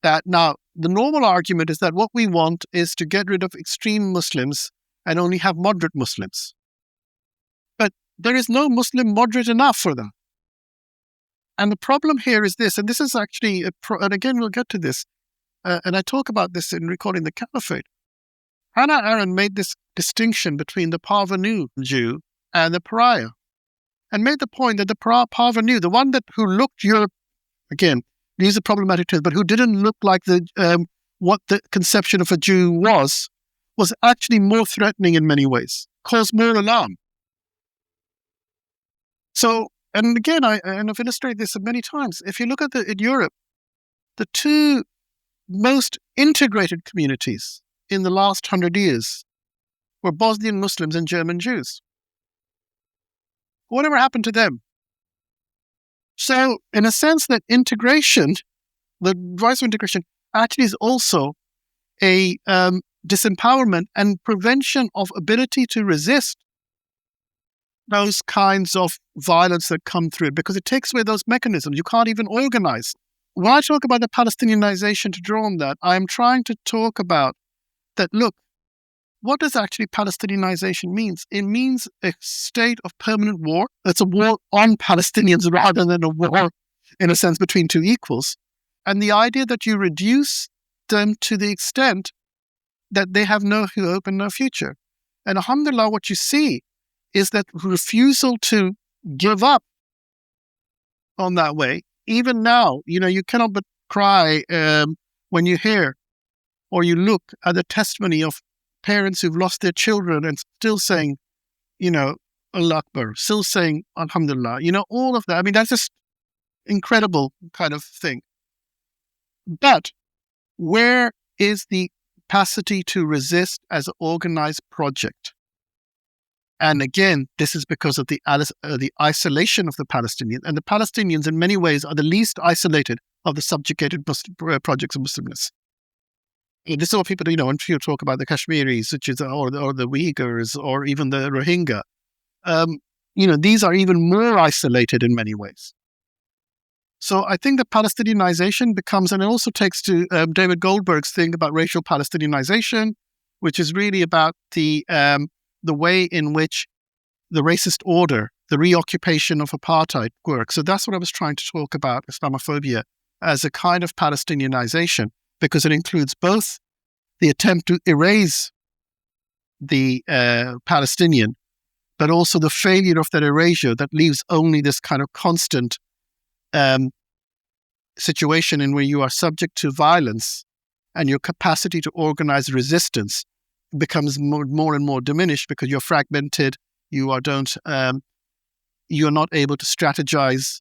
That now, the normal argument is that what we want is to get rid of extreme Muslims and only have moderate Muslims. But there is no Muslim moderate enough for that. And the problem here is this, and this is actually, and again, we'll get to this, and I talk about this in Recalling the Caliphate. Hannah Arendt made this distinction between the parvenu Jew and the pariah, and made the point that the parvenu, the one who looked Europe, again, these are problematic terms, but who didn't look like what the conception of a Jew was actually more threatening in many ways, caused more alarm. So, and again, I've illustrated this many times. If you look at in Europe, the two most integrated communities in the last 100 years were Bosnian Muslims and German Jews. Whatever happened to them? So, in a sense, that integration, the rise of integration, actually is also a disempowerment and prevention of ability to resist those kinds of violence that come through it, because it takes away those mechanisms. You can't even organize. When I talk about the Palestinianization, to draw on that, I am trying to talk about that, look, what does actually Palestinianization means? It means a state of permanent war. It's a war on Palestinians rather than a war, in a sense, between two equals. And the idea that you reduce them to the extent that they have no hope and no future. And alhamdulillah, what you see is that refusal to give up on that way. Even now, you cannot but cry when you hear or you look at the testimony of parents who've lost their children and still saying, Allah Akbar, still saying Alhamdulillah, all of that. I mean, that's just incredible kind of thing. But where is the capacity to resist as an organized project? And again, this is because of the isolation of the Palestinians. And the Palestinians, in many ways, are the least isolated of the subjugated projects of Muslimness. This is what people, when you talk about the Kashmiris, which is, or the Uyghurs, or even the Rohingya, these are even more isolated in many ways. So I think that Palestinianization becomes, and it also takes to David Goldberg's thing about racial Palestinianization, which is really about the way in which the racist order, the reoccupation of apartheid works. So that's what I was trying to talk about, Islamophobia, as a kind of Palestinianization, because it includes both the attempt to erase the Palestinian, but also the failure of that erasure that leaves only this kind of constant situation in where you are subject to violence and your capacity to organize resistance becomes more and more diminished because you're fragmented. You're not able to strategize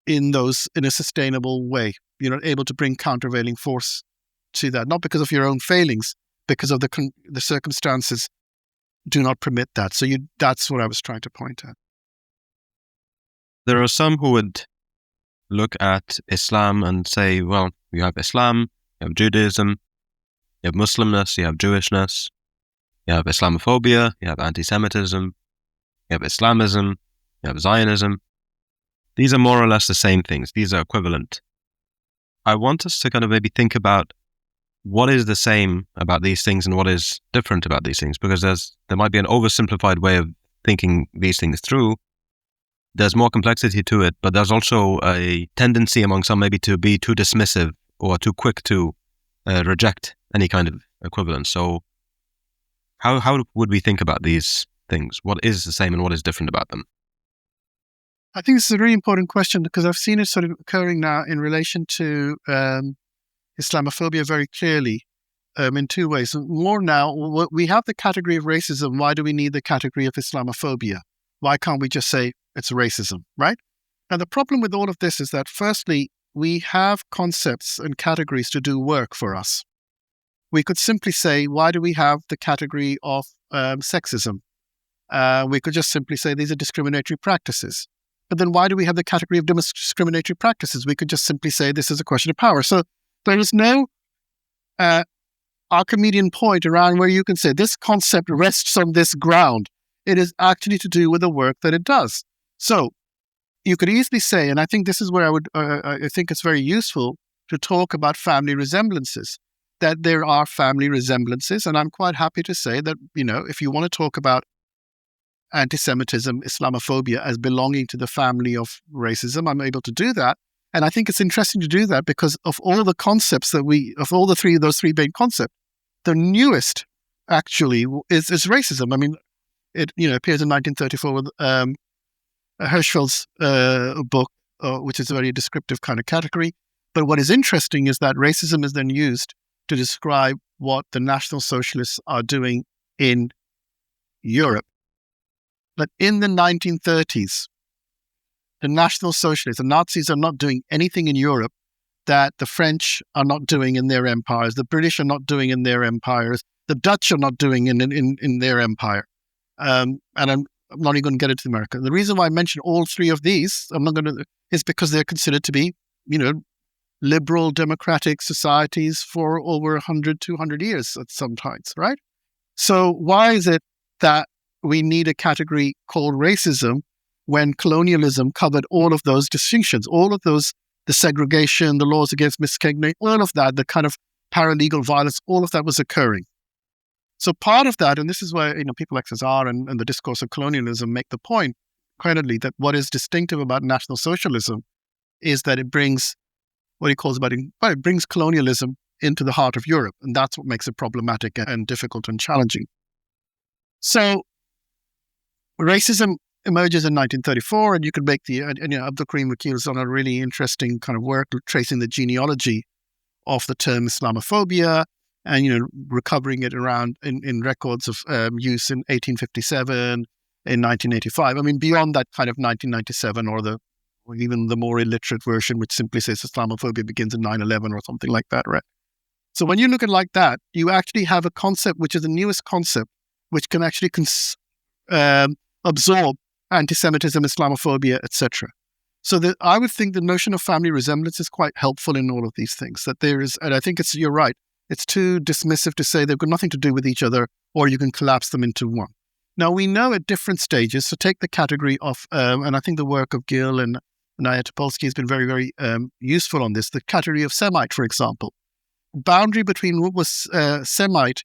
in a sustainable way. You're not able to bring countervailing force to that, not because of your own failings, because of the circumstances do not permit that. So that's what I was trying to point at. There are some who would look at Islam and say, well, you have Islam, you have Judaism, you have Muslimness, you have Jewishness, you have Islamophobia, you have anti-Semitism, you have Islamism, you have Zionism. These are more or less the same things. These are equivalent. I want us to kind of maybe think about what is the same about these things and what is different about these things, because there might be an oversimplified way of thinking these things through. There's more complexity to it, but there's also a tendency among some maybe to be too dismissive or too quick to reject any kind of equivalence. So how would we think about these things? What is the same and what is different about them? I think this is a really important question because I've seen it sort of occurring now in relation to Islamophobia very clearly in two ways. More now, we have the category of racism. Why do we need the category of Islamophobia? Why can't we just say it's racism, right? Now, the problem with all of this is that, firstly, we have concepts and categories to do work for us. We could simply say, why do we have the category of sexism? We could just simply say these are discriminatory practices. But then why do we have the category of discriminatory practices? We could just simply say this is a question of power. So there is no Archimedean point around where you can say this concept rests on this ground. It is actually to do with the work that it does. So you could easily say, and I think this is where I think it's very useful to talk about family resemblances, that there are family resemblances. And I'm quite happy to say that, if you want to talk about anti-Semitism, Islamophobia as belonging to the family of racism, I'm able to do that. And I think it's interesting to do that because of all the concepts of all those three main concepts, the newest actually is racism. I mean, it appears in 1934 with Hirschfeld's book, which is a very descriptive kind of category. But what is interesting is that racism is then used to describe what the National Socialists are doing in Europe. But in the 1930s, the National Socialists, the Nazis, are not doing anything in Europe that the French are not doing in their empires, the British are not doing in their empires, the Dutch are not doing in their empire. And I'm not even going to get into America. The reason why I mention all three of these, is because they're considered to be, liberal democratic societies for over 100, 200 years at some times, right? So why is it that we need a category called racism when colonialism covered all of those distinctions, all of those, the segregation, the laws against miscegenation, all of that, the kind of paralegal violence, all of that was occurring. So part of that, and this is where people like Cesar and the discourse of colonialism make the point, credibly, that what is distinctive about National Socialism is that it brings what he calls it brings colonialism into the heart of Europe, and that's what makes it problematic and difficult and challenging. So racism emerges in 1934, and you could make Abdul Karim Wakil has done a really interesting kind of work tracing the genealogy of the term Islamophobia and, recovering it around in records of use in 1857, in 1985. I mean, beyond that kind of 1997 or even the more illiterate version, which simply says Islamophobia begins in 9/11 or something like that, right? So when you look at it like that, you actually have a concept which is the newest concept, which can actually absorb anti-Semitism, Islamophobia, etc. So I would think the notion of family resemblance is quite helpful in all of these things. That there is, and I think you're right, it's too dismissive to say they've got nothing to do with each other, or you can collapse them into one. Now we know at different stages. So take the category of, and I think the work of Gill and Naya Topolsky has been very, very useful on this. The category of Semite, for example, boundary between what was Semite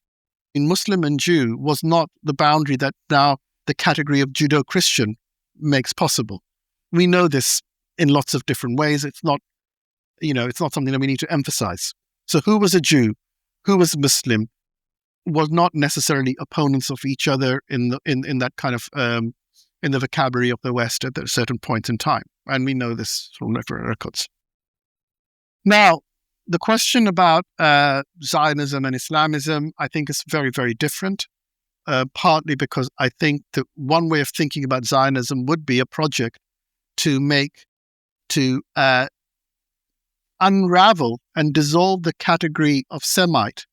in Muslim and Jew was not the boundary that now the category of Judeo-Christian makes possible. We know this in lots of different ways. It's not something that we need to emphasize. So who was a Jew? Who was Muslim? was not necessarily opponents of each other in that kind of in the vocabulary of the West at a certain point in time. And we know this from records. Now, the question about Zionism and Islamism, I think, is very, very different, partly because I think that one way of thinking about Zionism would be a project to unravel and dissolve the category of Semite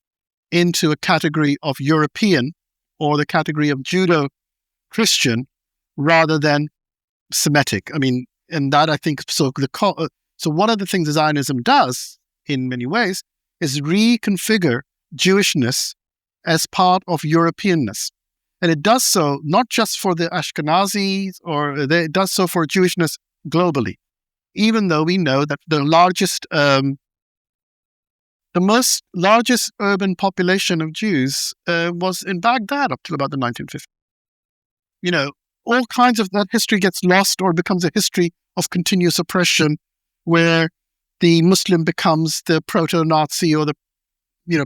into a category of European or the category of Judo-Christian rather than Semitic. I mean, and that I think, so one of the things Zionism does in many ways is reconfigure Jewishness as part of Europeanness. And it does so not just for the Ashkenazis, it does so for Jewishness globally, even though we know that the most largest urban population of Jews was in Baghdad up till about the 1950s. You know, all kinds of that history gets lost or becomes a history of continuous oppression where the Muslim becomes the proto-Nazi or the,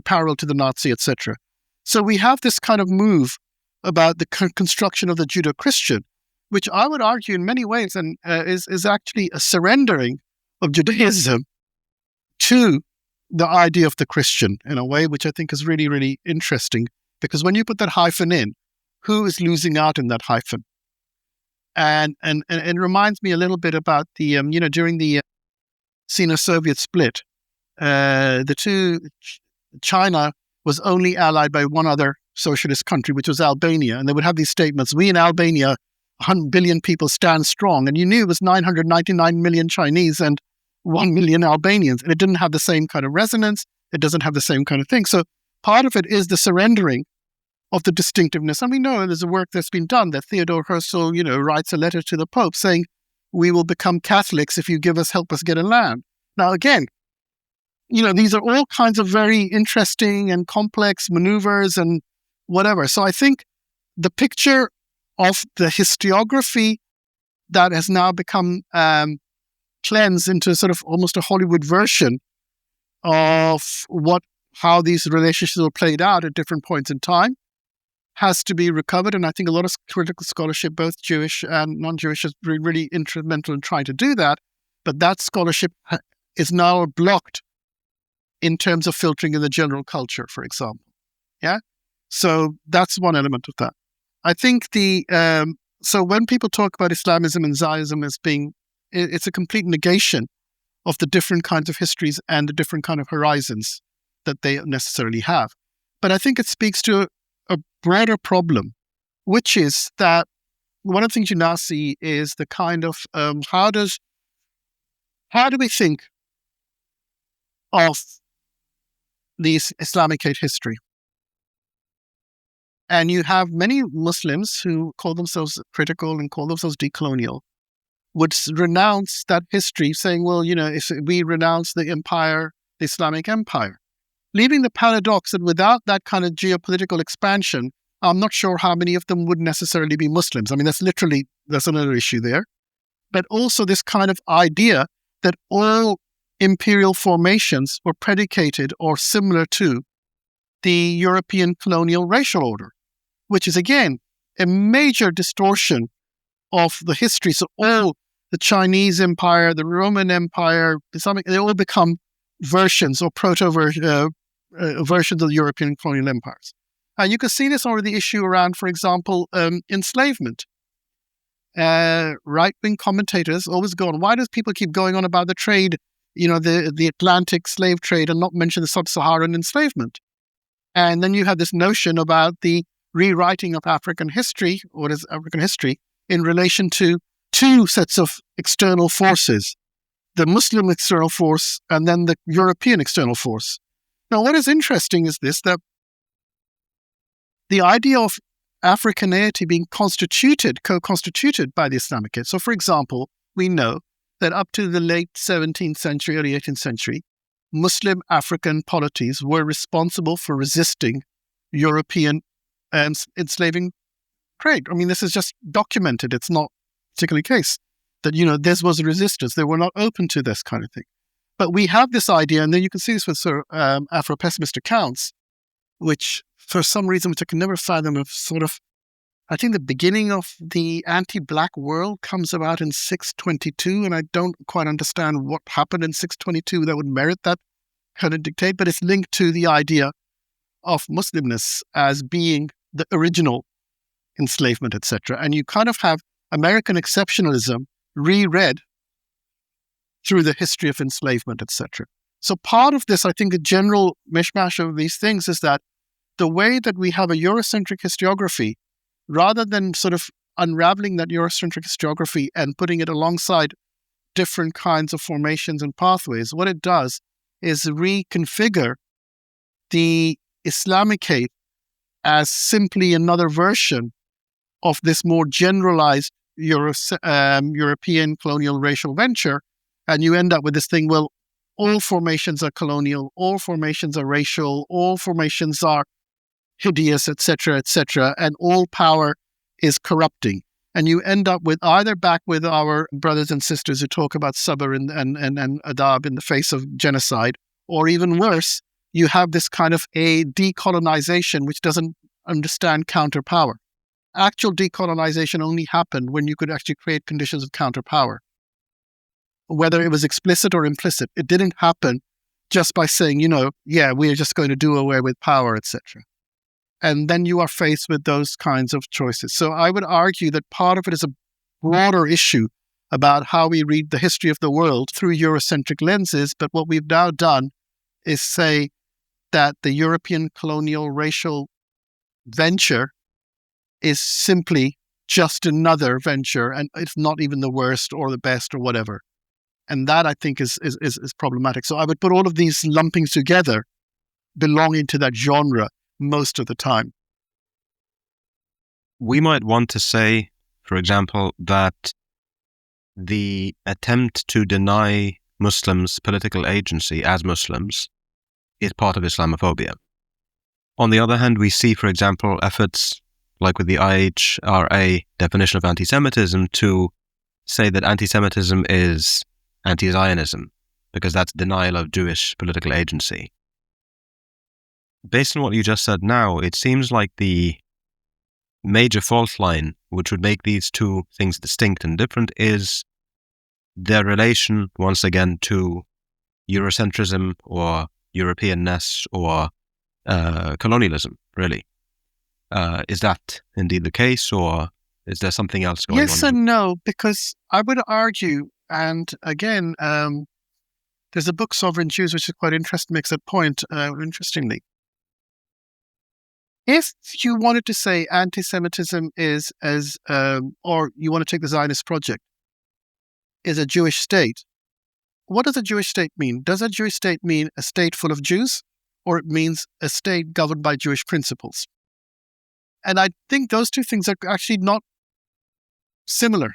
parallel to the Nazi, etc. So we have this kind of move about the construction of the Judo-Christian, which I would argue in many ways and is actually a surrendering of Judaism to the idea of the Christian in a way, which I think is really, really interesting, because when you put that hyphen in, who is losing out in that hyphen? And it reminds me a little bit about the, during the Sino-Soviet split, China was only allied by one other socialist country, which was Albania. And they would have these statements, we in Albania, 100 billion people stand strong. And you knew it was 999 million Chinese and 1 million Albanians. And it didn't have the same kind of resonance. It doesn't have the same kind of thing. So part of it is the surrendering of the distinctiveness. And we know there's a work that's been done that Theodore Herzl, writes a letter to the Pope saying, we will become Catholics if you help us get a land. Now, again, these are all kinds of very interesting and complex maneuvers and whatever. So I think the picture of the historiography that has now become cleansed into sort of almost a Hollywood version of how these relationships were played out at different points in time has to be recovered. And I think a lot of critical scholarship, both Jewish and non-Jewish, is really instrumental in trying to do that. But that scholarship is now blocked in terms of filtering in the general culture, for example. Yeah? So that's one element of that. I think so when people talk about Islamism and Zionism as being, it's a complete negation of the different kinds of histories and the different kind of horizons that they necessarily have. But I think it speaks to a broader problem, which is that one of the things you now see is the kind of, how do we think of this Islamic hate history? And you have many Muslims who call themselves critical and call themselves decolonial, would renounce that history, saying, well, if we renounce the empire, the Islamic empire, leaving the paradox that without that kind of geopolitical expansion, I'm not sure how many of them would necessarily be Muslims. I mean, that's another issue there. But also this kind of idea that all imperial formations were predicated or similar to the European colonial racial order, which is, again, a major distortion of the history. So all the Chinese empire, the Roman empire, they all become versions or proto-versions of the European colonial empires. And you can see this over the issue around, for example, enslavement. Right-wing commentators always go on, why does people keep going on about the trade, the Atlantic slave trade, and not mention the sub-Saharan enslavement? And then you have this notion about the rewriting of African history, what is African history, in relation to two sets of external forces, the Muslim external force and then the European external force. Now, what is interesting is this, that the idea of Africaneity being co-constituted by the Islamic hate. So, for example, we know that up to the late 17th century, early 18th century, Muslim African polities were responsible for resisting European enslaving trade. I mean, this is just documented. It's not particularly case that, this was a resistance. They were not open to this kind of thing. But we have this idea, and then you can see this with Afro-pessimist accounts, which for some reason, which I can never fathom, of sort of, I think the beginning of the anti-black world comes about in 622, and I don't quite understand what happened in 622 that would merit that kind of dictate, but it's linked to the idea of Muslimness as being the original enslavement, etc. And you kind of have American exceptionalism reread through the history of enslavement, etc. So part of this, I think, the general mishmash of these things is that the way that we have a Eurocentric historiography, rather than sort of unraveling that Eurocentric historiography and putting it alongside different kinds of formations and pathways, what it does is reconfigure the Islamic case as simply another version of this more generalized European colonial racial venture. And you end up with this thing, well, all formations are colonial, all formations are racial, all formations are hideous, etc., and all power is corrupting. And you end up with either back with our brothers and sisters who talk about sabr and adab in the face of genocide, or even worse, you have this kind of a decolonization which doesn't understand counterpower. Actual decolonization only happened when you could actually create conditions of counterpower, whether it was explicit or implicit. It didn't happen just by saying, we're just going to do away with power, etc. And then you are faced with those kinds of choices. So I would argue that part of it is a broader issue about how we read the history of the world through Eurocentric lenses. But what we've now done is say that the European colonial racial venture is simply just another venture, and it's not even the worst or the best or whatever. And that, I think, is problematic. So I would put all of these lumpings together belonging to that genre most of the time. We might want to say, for example, that the attempt to deny Muslims political agency as Muslims is part of Islamophobia. On the other hand, we see, for example, efforts like with the IHRA definition of anti-Semitism to say that anti-Semitism is anti-Zionism, because that's denial of Jewish political agency. Based on what you just said now, it seems like the major fault line, which would make these two things distinct and different, is their relation, once again, to Eurocentrism or Europeanness or colonialism, really. Is that indeed the case, or is there something else going on? Yes and no, because I would argue, and again, there's a book, Sovereign Jews, which is quite interesting, makes that point, interestingly. If you wanted to say anti-Semitism is or you want to take the Zionist project, is a Jewish state, what does a Jewish state mean? Does a Jewish state mean a state full of Jews, or it means a state governed by Jewish principles? And I think those two things are actually not similar.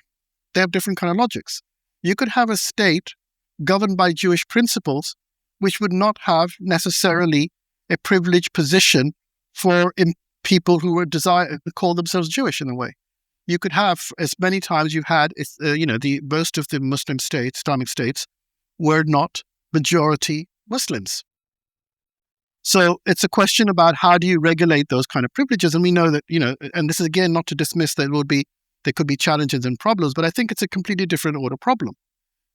They have different kind of logics. You could have a state governed by Jewish principles, which would not have necessarily a privileged position for people who would call themselves Jewish in a way. You could have, as many times you've had, most of the Muslim states, Islamic states, were not majority Muslims. So it's a question about how do you regulate those kind of privileges? And we know that, and this is again not to dismiss that there could be challenges and problems, but I think it's a completely different order problem.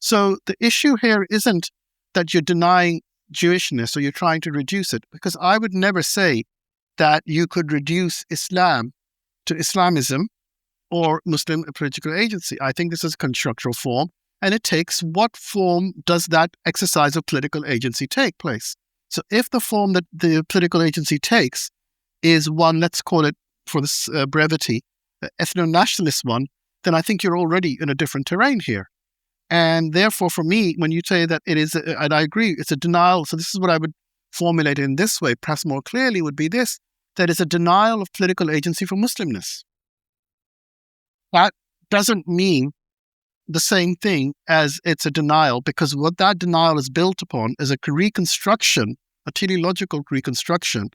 So the issue here isn't that you're denying Jewishness or you're trying to reduce it, because I would never say that you could reduce Islam to Islamism or Muslim political agency. I think this is a constructural form, and it takes what form does that exercise of political agency take place. So if the form that the political agency takes is one, let's call it for this brevity, ethno-nationalist one, then I think you're already in a different terrain here. And therefore, for me, when you say that it is, and I agree, it's a denial. So this is what I would formulate in this way, perhaps more clearly, would be this, that is a denial of political agency for Muslimness. That doesn't mean the same thing as it's a denial, because what that denial is built upon is a reconstruction, a teleological reconstruction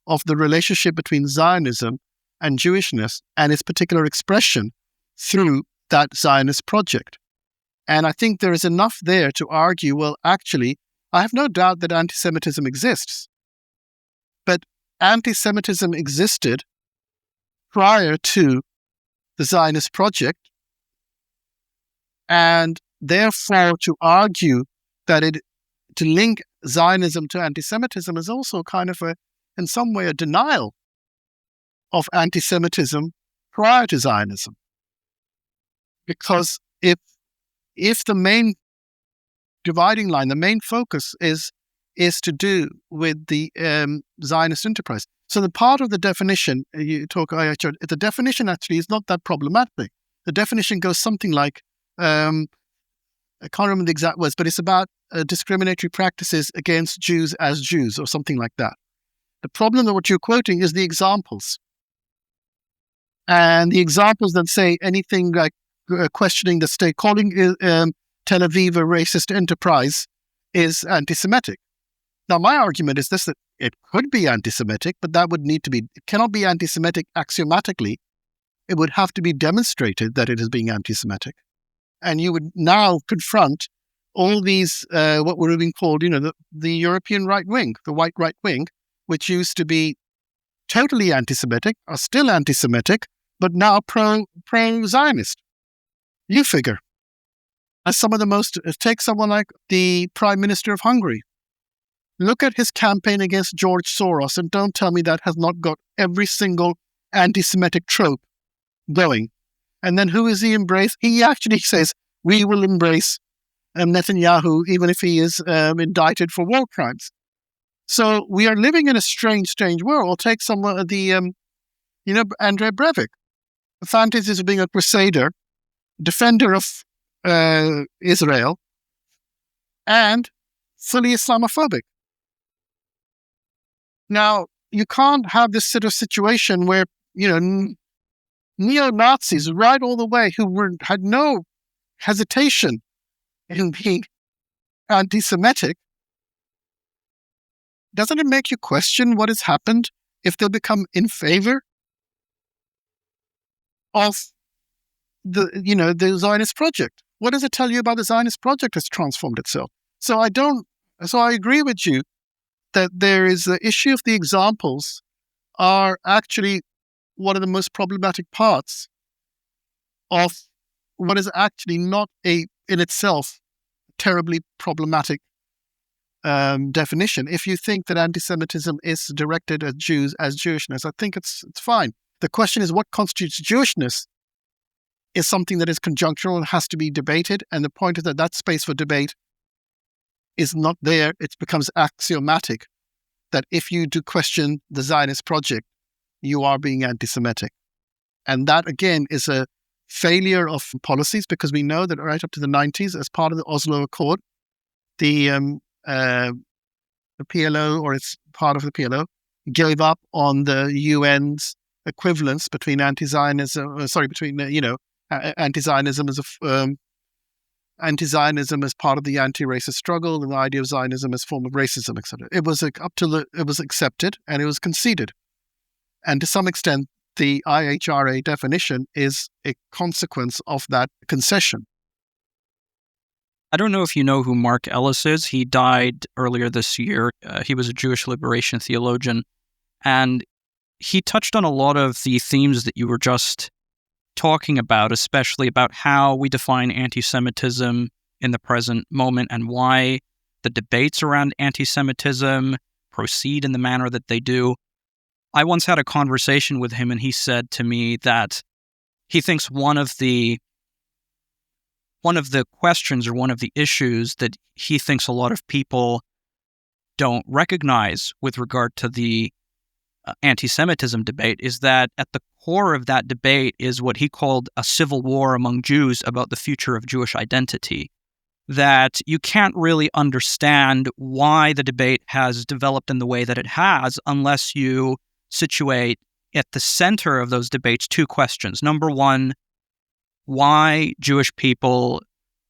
of the relationship between Zionism and Jewishness and its particular expression through that Zionist project. And I think there is enough there to argue, well, actually, I have no doubt that anti-Semitism exists. But anti-Semitism existed prior to the Zionist project, and therefore to argue that to link Zionism to anti-Semitism is also kind of in some way a denial of anti-Semitism prior to Zionism. Because if the main dividing line, the main focus is to do with the Zionist enterprise. So the part of the definition you talk, the definition actually is not that problematic. The definition goes something like, I can't remember the exact words, but it's about discriminatory practices against Jews as Jews or something like that. The problem that what you're quoting is the examples. And the examples that say anything like questioning the state, calling Tel Aviv a racist enterprise is anti-Semitic. Now, my argument is this, that it could be anti-Semitic, but it cannot be anti-Semitic axiomatically. It would have to be demonstrated that it is being anti-Semitic. And you would now confront all these, what would have been called, the European right wing, the white right wing, which used to be totally anti-Semitic, are still anti-Semitic, but now pro-Zionist. You figure. As take someone like the Prime Minister of Hungary. Look at his campaign against George Soros and don't tell me that has not got every single anti-Semitic trope going. And then who is he embrace? He actually says, we will embrace Netanyahu even if he is indicted for war crimes. So we are living in a strange world. Or take someone, Andrei Breivik. The fantasies of being a crusader, defender of Israel, and fully Islamophobic. Now, you can't have this sort of situation where, neo-Nazis right all the way who had no hesitation in being anti-Semitic. Doesn't it make you question what has happened if they become in favor of the Zionist project? What does it tell you about the Zionist project has transformed itself? So I agree with you that there is the issue of the examples are actually one of the most problematic parts of what is actually not in itself terribly problematic definition. If you think that anti-Semitism is directed at Jews as Jewishness, I think it's fine. The question is what constitutes Jewishness is something that is conjunctural and has to be debated. And the point is that space for debate is not there. It becomes axiomatic that if you do question the Zionist project, you are being anti-Semitic. And that, again, is a failure of policies, because we know that right up to the 90s, as part of the Oslo Accord, the PLO, or it's part of the PLO, gave up on the UN's equivalence between anti-Zionism as anti-Zionism as part of the anti-racist struggle, and the idea of Zionism as a form of racism, etc. It was it was accepted and it was conceded, and to some extent, the IHRA definition is a consequence of that concession. I don't know if you know who Mark Ellis is. He died earlier this year. He was a Jewish liberation theologian, and he touched on a lot of the themes that you were just talking about, especially about how we define anti-Semitism in the present moment and why the debates around anti-Semitism proceed in the manner that they do. I once had a conversation with him, and he said to me that he thinks one of the questions, or one of the issues that he thinks a lot of people don't recognize with regard to the anti-Semitism debate is that at the core of that debate is what he called a civil war among Jews about the future of Jewish identity. That you can't really understand why the debate has developed in the way that it has unless you situate at the center of those debates two questions. Number one, why Jewish people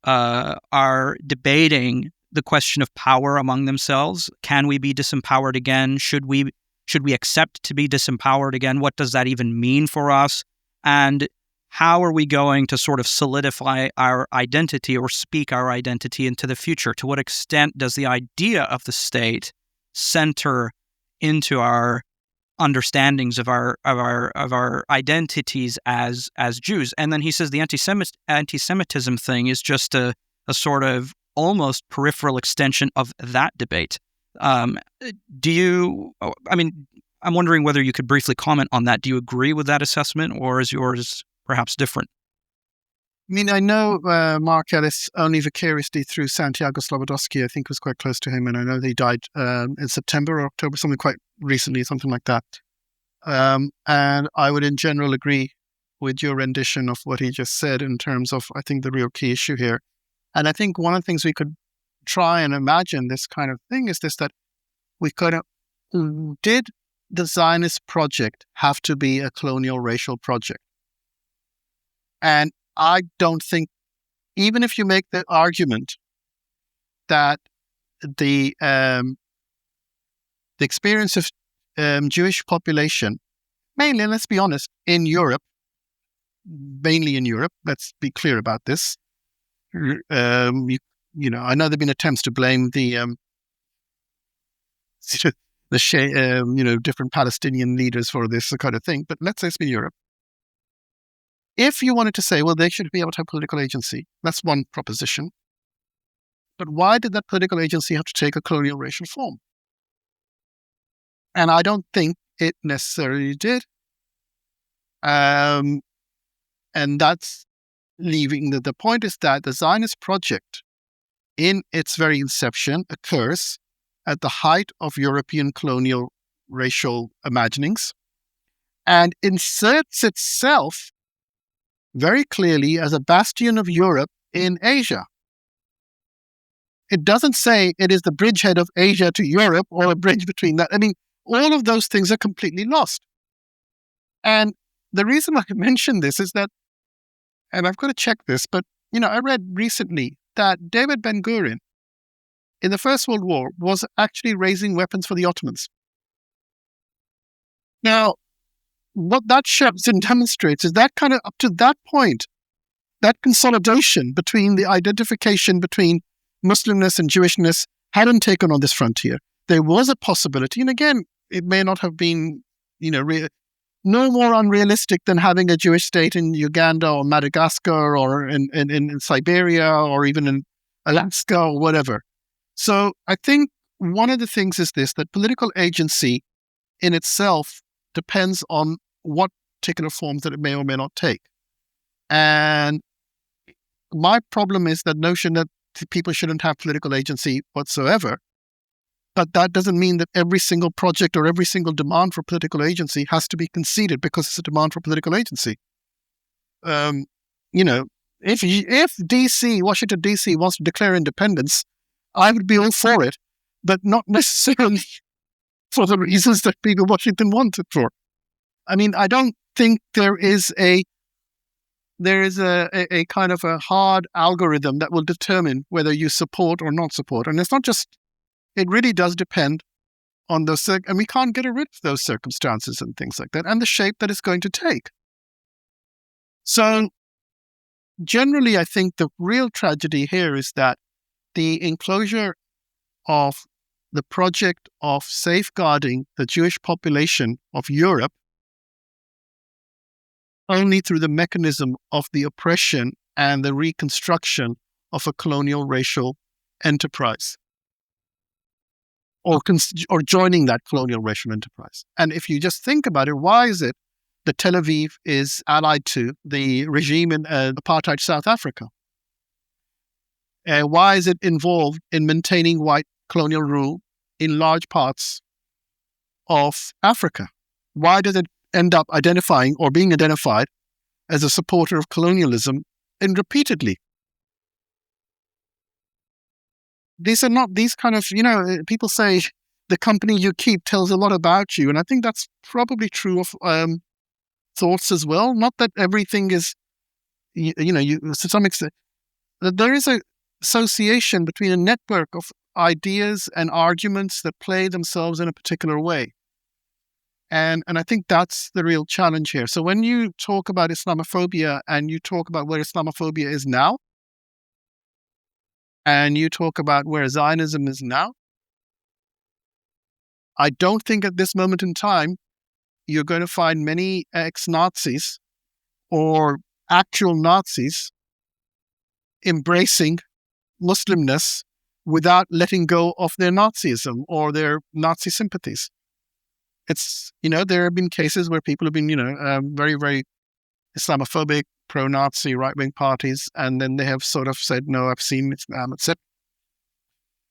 are debating the question of power among themselves. Can we be disempowered again? Should we accept to be disempowered again? What does that even mean for us? And how are we going to sort of solidify our identity or speak our identity into the future? To what extent does the idea of the state center into our understandings of our identities as Jews. And then he says the anti-Semitism thing is just a sort of almost peripheral extension of that debate. I'm wondering whether you could briefly comment on that. Do you agree with that assessment, or is yours perhaps different? I mean, I know Mark Ellis only vicariously through Santiago Slobodowski. I think was quite close to him, and I know he died in September or October, something quite recently, something like that. And I would in general agree with your rendition of what he just said in terms of, I think, the real key issue here. And I think one of the things we could try and imagine this kind of thing is this, that we could have, did the Zionist project have to be a colonial racial project? And I don't think, even if you make the argument that the experience of Jewish population, mainly, let's be honest, in Europe, let's be clear about this. I know there have been attempts to blame the different Palestinian leaders for this kind of thing, but let's say it's been Europe. If you wanted to say, well, they should be able to have political agency, that's one proposition. But why did that political agency have to take a colonial racial form? And I don't think it necessarily did. And that's leaving the point is that the Zionist project in its very inception occurs at the height of European colonial racial imaginings and inserts itself very clearly as a bastion of Europe in Asia. It doesn't say it is the bridgehead of Asia to Europe or a bridge between that. I mean, all of those things are completely lost. And the reason I mention this is that, and I've got to check this, but, I read recently that David Ben-Gurion in the First World War was actually raising weapons for the Ottomans. Now, what that shows and demonstrates is that kind of up to that point, that consolidation between the identification between Muslimness and Jewishness hadn't taken on this frontier. There was a possibility, and again, it may not have been, no more unrealistic than having a Jewish state in Uganda or Madagascar or in Siberia or even in Alaska or whatever. So I think one of the things is this, that political agency in itself depends on what particular forms that it may or may not take. And my problem is that notion that people shouldn't have political agency whatsoever. But that doesn't mean that every single project or every single demand for political agency has to be conceded because it's a demand for political agency. If Washington, D.C. wants to declare independence, I would be all for it, but not necessarily for the reasons that people in Washington want it for. I mean, I don't think there is a kind of a hard algorithm that will determine whether you support or not support. And it's not just, it really does depend on those, and we can't get rid of those circumstances and things like that, and the shape that it's going to take. So generally, I think the real tragedy here is that the enclosure of the project of safeguarding the Jewish population of Europe only through the mechanism of the oppression and the reconstruction of a colonial racial enterprise, or joining that colonial racial enterprise. And if you just think about it, why is it that Tel Aviv is allied to the regime in apartheid South Africa? Why is it involved in maintaining white colonial rule in large parts of Africa? Why does it end up identifying or being identified as a supporter of colonialism and repeatedly? These are not these kind of, people say the company you keep tells a lot about you. And I think that's probably true of thoughts as well. Not that everything is, to some extent, that there is a association between a network of ideas and arguments that play themselves in a particular way. And I think that's the real challenge here. So when you talk about Islamophobia and you talk about where Islamophobia is now, and you talk about where Zionism is now, I don't think at this moment in time you're going to find many ex-Nazis or actual Nazis embracing Muslimness without letting go of their Nazism or their Nazi sympathies. It's, there have been cases where people have been, very, very Islamophobic, pro-Nazi, right-wing parties, and then they have sort of said, no, I've seen Islam, etc.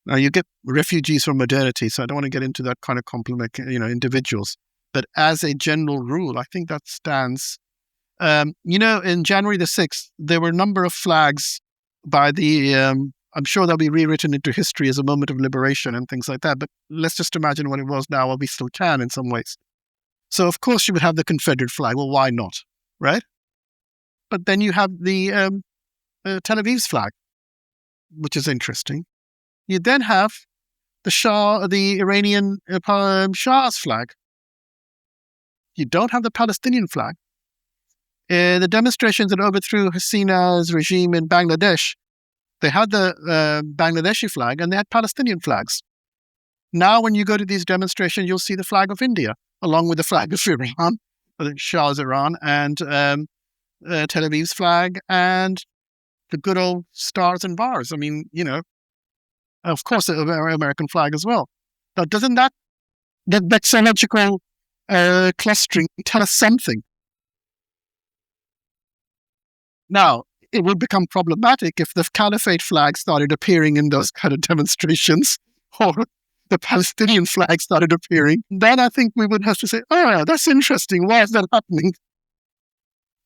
Now, you get refugees from modernity, so I don't want to get into that kind of compliment, individuals. But as a general rule, I think that stands. In January the 6th, there were a number of flags by the, I'm sure they'll be rewritten into history as a moment of liberation and things like that. But let's just imagine what it was now, or we still can in some ways. So, of course, you would have the Confederate flag. Well, why not? Right? But then you have the Tel Aviv's flag, which is interesting. You then have the Iranian Shah's flag. You don't have the Palestinian flag. The demonstrations that overthrew Hasina's regime in Bangladesh, they had the Bangladeshi flag and they had Palestinian flags. Now, when you go to these demonstrations, you'll see the flag of India, along with the flag of Iran, the Shah's Iran, and Tel Aviv's flag, and the good old stars and bars. I mean, of course, the American flag as well. Now, doesn't that vexillological clustering tell us something? Now, it would become problematic if the Caliphate flag started appearing in those kind of demonstrations, or the Palestinian flag started appearing. Then I think we would have to say, oh, that's interesting. Why is that happening?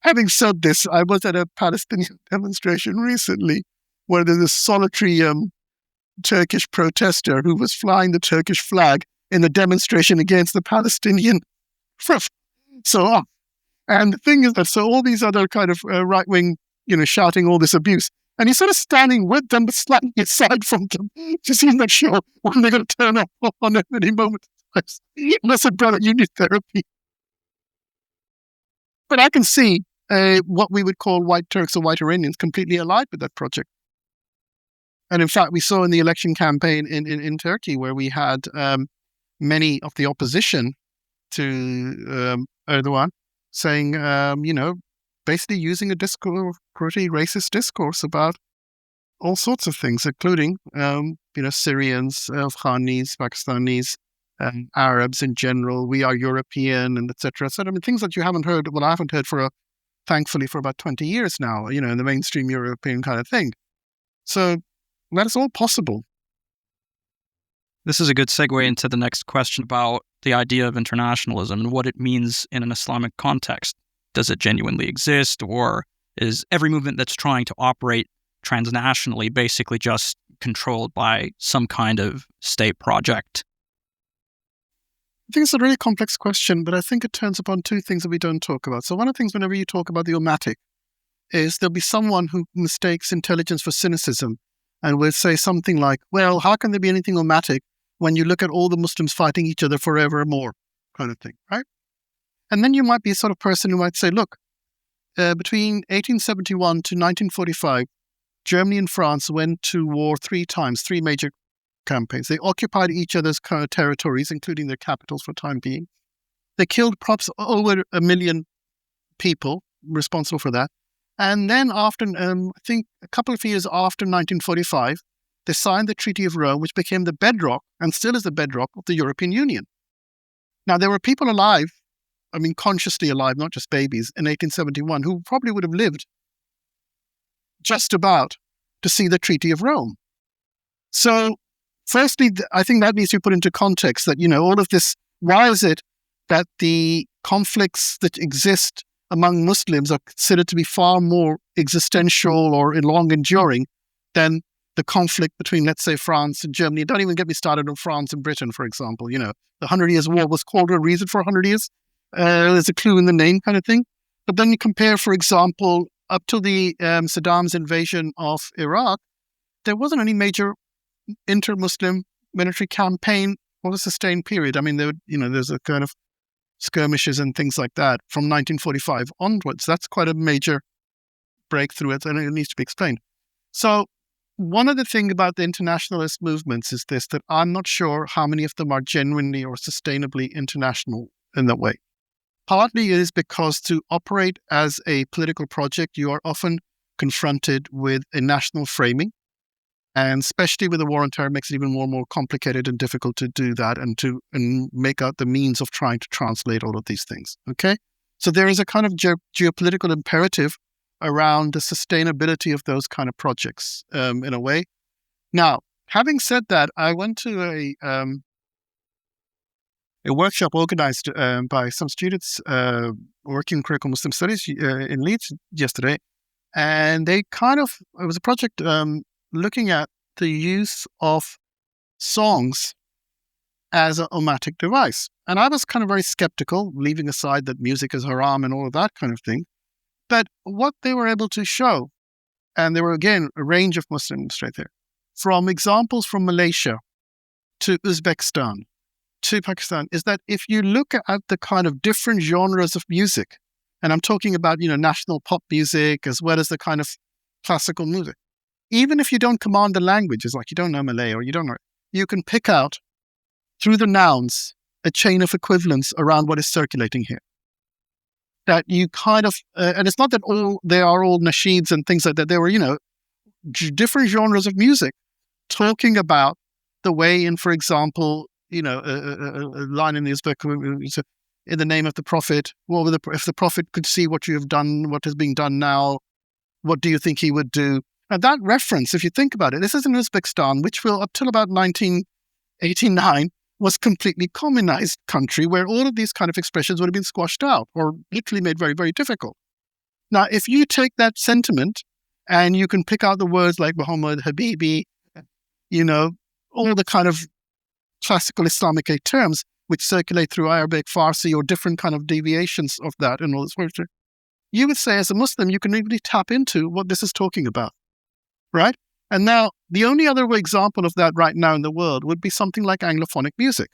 Having said this, I was at a Palestinian demonstration recently where there's a solitary Turkish protester who was flying the Turkish flag in the demonstration against the Palestinian. And the thing is that, so all these other kind of right-wing, shouting all this abuse, and he's sort of standing with them, but slightly aside from them, just he's not sure when they're going to turn up on at any moment. And I said, brother, you need therapy. But I can see what we would call white Turks or white Iranians completely aligned with that project. And in fact, we saw in the election campaign in Turkey, where we had many of the opposition to Erdogan saying, basically using a pretty racist discourse about all sorts of things, including, Syrians, Afghanis, Pakistanis, Arabs in general. We are European, and etc. So, things that you haven't heard, I haven't heard thankfully for about 20 years now, in the mainstream European kind of thing. So that is all possible. This is a good segue into the next question about the idea of internationalism and what it means in an Islamic context. Does it genuinely exist, or is every movement that's trying to operate transnationally basically just controlled by some kind of state project? I think it's a really complex question, but I think it turns upon two things that we don't talk about. So one of the things whenever you talk about the umatic is there'll be someone who mistakes intelligence for cynicism and will say something like, well, how can there be anything umatic when you look at all the Muslims fighting each other forevermore, kind of thing, right? And then you might be a sort of person who might say, look, between 1871 to 1945, Germany and France went to war 3 times, 3 major campaigns. They occupied each other's territories, including their capitals for the time being. They killed perhaps over 1 million people responsible for that. And then after, I think a couple of years after 1945, they signed the Treaty of Rome, which became the bedrock, and still is the bedrock, of the European Union. Now, there were people alive, consciously alive, not just babies, in 1871, who probably would have lived just about to see the Treaty of Rome. So, firstly, I think that needs to be put into context that, all of this, why is it that the conflicts that exist among Muslims are considered to be far more existential or long enduring than the conflict between, let's say, France and Germany? Don't even get me started on France and Britain, for example. The 100 Years' War was called a reason for 100 years. There's a clue in the name kind of thing. But then you compare, for example, up to the Saddam's invasion of Iraq, there wasn't any major inter-Muslim military campaign for a sustained period. There's a kind of skirmishes and things like that from 1945 onwards. That's quite a major breakthrough, and it needs to be explained. So one of the things about the internationalist movements is this, that I'm not sure how many of them are genuinely or sustainably international in that way. Partly is because to operate as a political project, you are often confronted with a national framing. And especially with the war on terror, makes it even more and more complicated and difficult to do that and make out the means of trying to translate all of these things. Okay? So there is a kind of geopolitical imperative around the sustainability of those kind of projects in a way. Now, having said that, I went to a workshop organized by some students working in critical Muslim studies in Leeds yesterday. And it was a project looking at the use of songs as an umatic device. And I was kind of very skeptical, leaving aside that music is haram and all of that kind of thing. But what they were able to show, and there were again a range of Muslims right there, from examples from Malaysia to Uzbekistan to Pakistan, is that if you look at the kind of different genres of music, and I'm talking about, national pop music as well as the kind of classical music, even if you don't command the languages, like you don't know Malay or you don't know, you can pick out through the nouns a chain of equivalence around what is circulating here. That you kind of, and it's not that they are all nasheeds and things like that. There were, different genres of music talking about the way in, for example, a line in this book, in the name of the Prophet, if the Prophet could see what you have done, what is being done now, what do you think he would do? And that reference, if you think about it, this is in Uzbekistan, which will, up till about 1989, was completely communized country where all of these kind of expressions would have been squashed out or literally made very, very difficult. Now, if you take that sentiment and you can pick out the words like Muhammad, Habibi, all the kind of classical Islamic terms which circulate through Arabic, Farsi, or different kind of deviations of that and all this sort of, you would say as a Muslim, you can really tap into what this is talking about, right? And now, the only other example of that right now in the world would be something like Anglophonic music.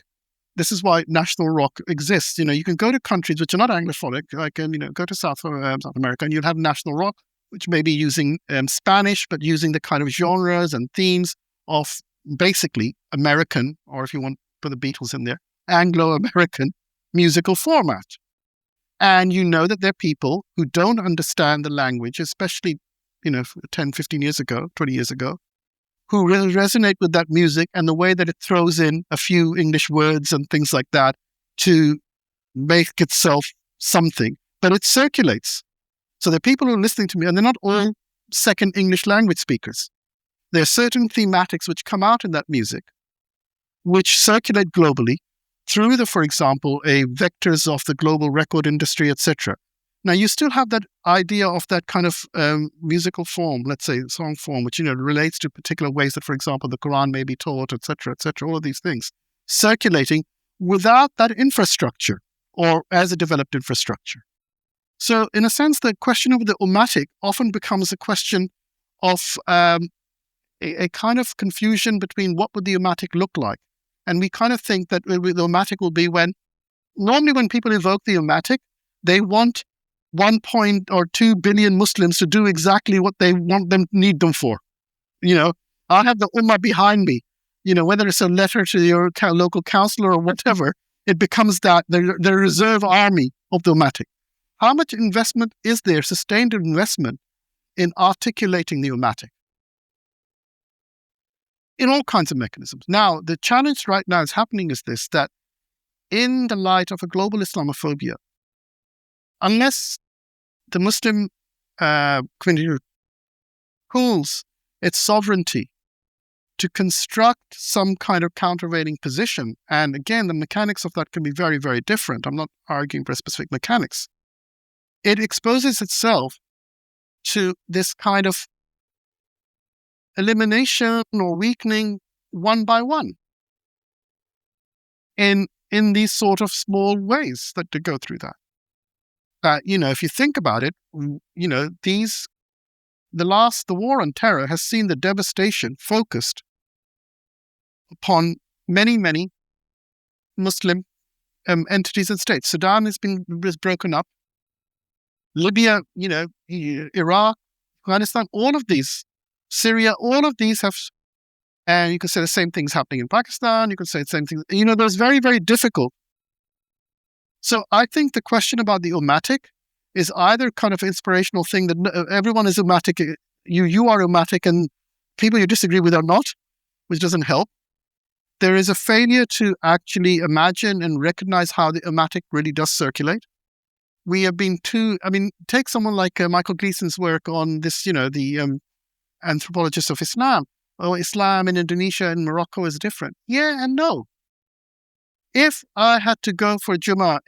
This is why national rock exists. You can go to countries which are not Anglophonic, like, go to South America, and you'll have national rock, which may be using Spanish, but using the kind of genres and themes of basically American, or if you want to put the Beatles in there, Anglo-American musical format. And you know that there are people who don't understand the language, especially 10, 15 years ago, 20 years ago, who really resonate with that music and the way that it throws in a few English words and things like that to make itself something. But it circulates. So there are people who are listening to me, and they're not all second English language speakers. There are certain thematics which come out in that music, which circulate globally through for example, vectors of the global record industry, etc. Now, you still have that idea of that kind of musical form, let's say song form, which, relates to particular ways that, for example, the Quran may be taught, etc., all of these things, circulating without that infrastructure or as a developed infrastructure. So, in a sense, the question of the ummatic often becomes a question of a kind of confusion between what would the ummatic look like. And we kind of think that the ummatic will be normally when people evoke the ummatic, they want 1.2 billion Muslims to do exactly what they need them for. I have the ummah behind me. Whether it's a letter to your local councillor or whatever, it becomes that the reserve army of the ummatic. How much investment is there, sustained investment, in articulating the ummatic? In all kinds of mechanisms. Now, the challenge right now is happening is this, that in the light of a global Islamophobia, unless the Muslim community pools its sovereignty to construct some kind of countervailing position, and again, the mechanics of that can be very, very different. I'm not arguing for specific mechanics. It exposes itself to this kind of elimination or weakening one by one in these sort of small ways that to go through that. If you think about it, the war on terror has seen the devastation focused upon many, many Muslim entities and states. Sudan has been broken up. Libya, Iraq, Afghanistan, all of these, Syria, all of these have, and you can say the same things happening in Pakistan. You can say the same things. There's very, very difficult So I think the question about the ummatic is either kind of inspirational thing that everyone is ummatic, you are ummatic and people you disagree with are not, which doesn't help. There is a failure to actually imagine and recognize how the ummatic really does circulate. We have been take someone like Michael Gleason's work on this, the anthropologist of Islam. Oh, Islam in Indonesia and Morocco is different. Yeah and no. If I had to go for Jummah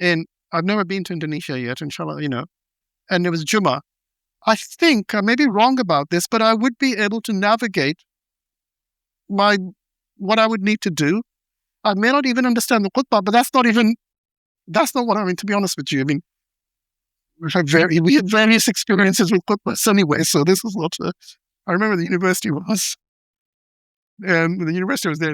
I've never been to Indonesia yet, inshallah, and it was Jummah, I think, I may be wrong about this, but I would be able to navigate what I would need to do. I may not even understand the khutbah, but that's not what I mean, to be honest with you. I mean, we had various experiences with khutbahs anyway, so this is not, I remember the university was there.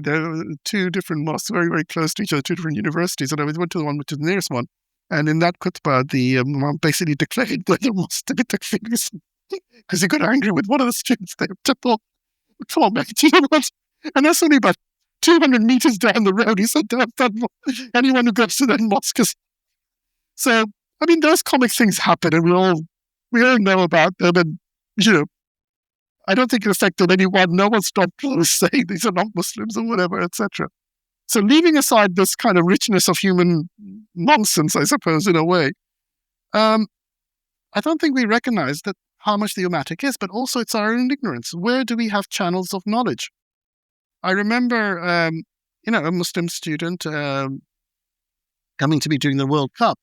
There were two different mosques, very, very close to each other, two different universities, and I went to the one which is the nearest one. And in that khutbah, the Imam basically declared whether it was to be takfiris because he got angry with one of the students there. And that's only about 200 meters down the road. He said, anyone who goes to that mosque is... So, I mean, those comic things happen, and we all know about them. And, I don't think it affected anyone. No one stopped saying these are not Muslims or whatever, etc. So leaving aside this kind of richness of human nonsense, I suppose, in a way, I don't think we recognize that how much the ummatic is, but also it's our own ignorance. Where do we have channels of knowledge? I remember, a Muslim student coming to me during the World Cup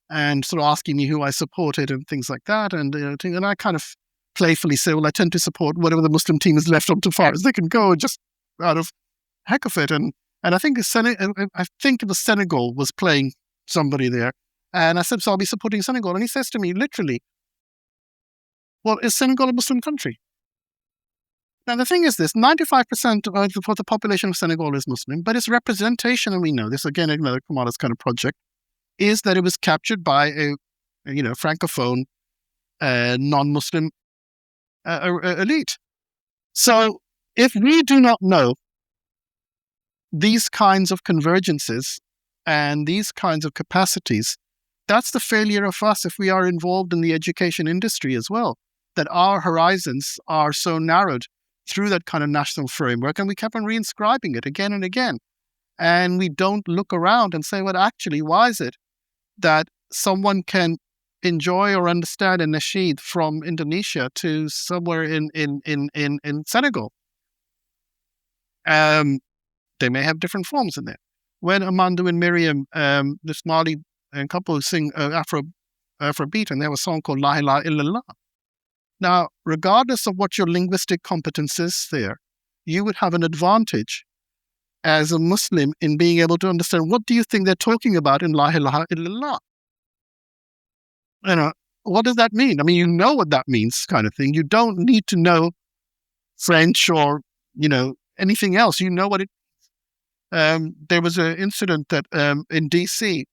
and sort of asking me who I supported and things like that. And I kind of playfully say, well, I tend to support whatever the Muslim team is left on too far as they can go, just out of heck of it. And I think the Senegal was playing somebody there. And I said, so I'll be supporting Senegal. And he says to me, literally, well, is Senegal a Muslim country? Now, the thing is this, 95% of the population of Senegal is Muslim, but its representation, and we know this, again, another Kamala's kind of project, is that it was captured by a Francophone, non-Muslim elite. So if we do not know these kinds of convergences and these kinds of capacities, that's the failure of us if we are involved in the education industry as well, that our horizons are so narrowed through that kind of national framework, and we kept on reinscribing it again and again. And we don't look around and say, well, actually, why is it that someone can enjoy or understand a nasheed from Indonesia to somewhere in Senegal? They may have different forms in there. When Amandu and Miriam, this Mali couple, sing Afrobeat, and they have a song called La ilaha illallah. Now, regardless of what your linguistic competence is there, you would have an advantage as a Muslim in being able to understand what do you think they're talking about in La ilaha illallah. What does that mean? I mean, you know what that means, kind of thing. You don't need to know French or, anything else. You know what it means. There was an incident that in DC,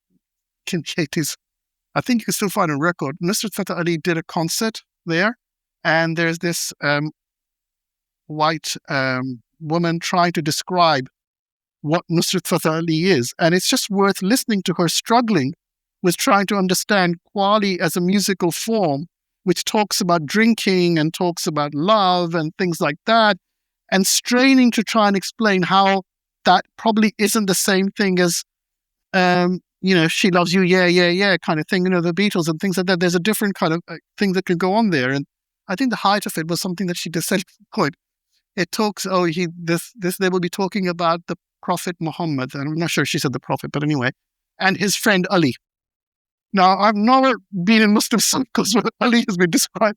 I think you can still find a record. Nusrat Fateh Ali did a concert there, and there's this white woman trying to describe what Nusrat Fateh Ali is. And it's just worth listening to her struggling with trying to understand Qawwali as a musical form, which talks about drinking and talks about love and things like that, and straining to try and explain how that probably isn't the same thing as, she loves you, yeah, yeah, yeah, kind of thing, the Beatles and things like that. There's a different kind of thing that could go on there. And I think the height of it was something that she just said, it talks, they will be talking about the Prophet Muhammad. And I'm not sure she said the Prophet, but anyway, and his friend Ali. Now, I've never been in Muslim circles where Ali has been described.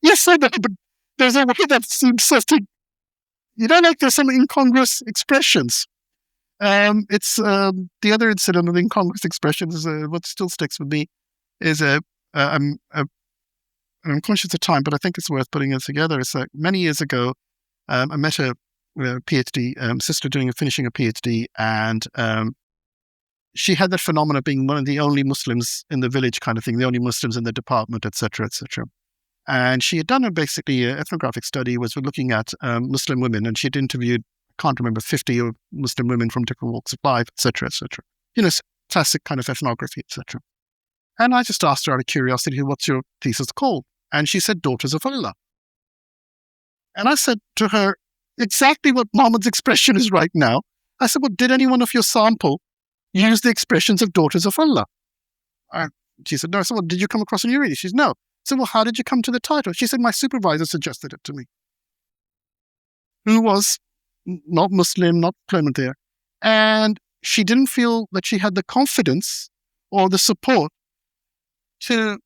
Yes, I know, but there's a way that seems something, there's some incongruous expressions. It's the other incident of incongruous expressions, what still sticks with me is I'm conscious of time, but I think it's worth putting it together. It's many years ago, I met a PhD sister finishing a PhD, and she had that phenomenon of being one of the only Muslims in the village kind of thing, the only Muslims in the department, etc., etc. And she had done basically an ethnographic study, was looking at Muslim women, and she'd interviewed, I can't remember, 50 Muslim women from different walks of life, etc., etc. classic kind of ethnography, etc. And I just asked her out of curiosity, what's your thesis called? And she said, Daughters of Allah. And I said to her, exactly what Muhammad's expression is right now. I said, well, did anyone of your sample use the expressions of Daughters of Allah? She said, no. I said, well, did you come across any reading? She said, no. I said, well, how did you come to the title? She said, my supervisor suggested it to me, who was not Muslim, not fluent there. And she didn't feel that she had the confidence or the support to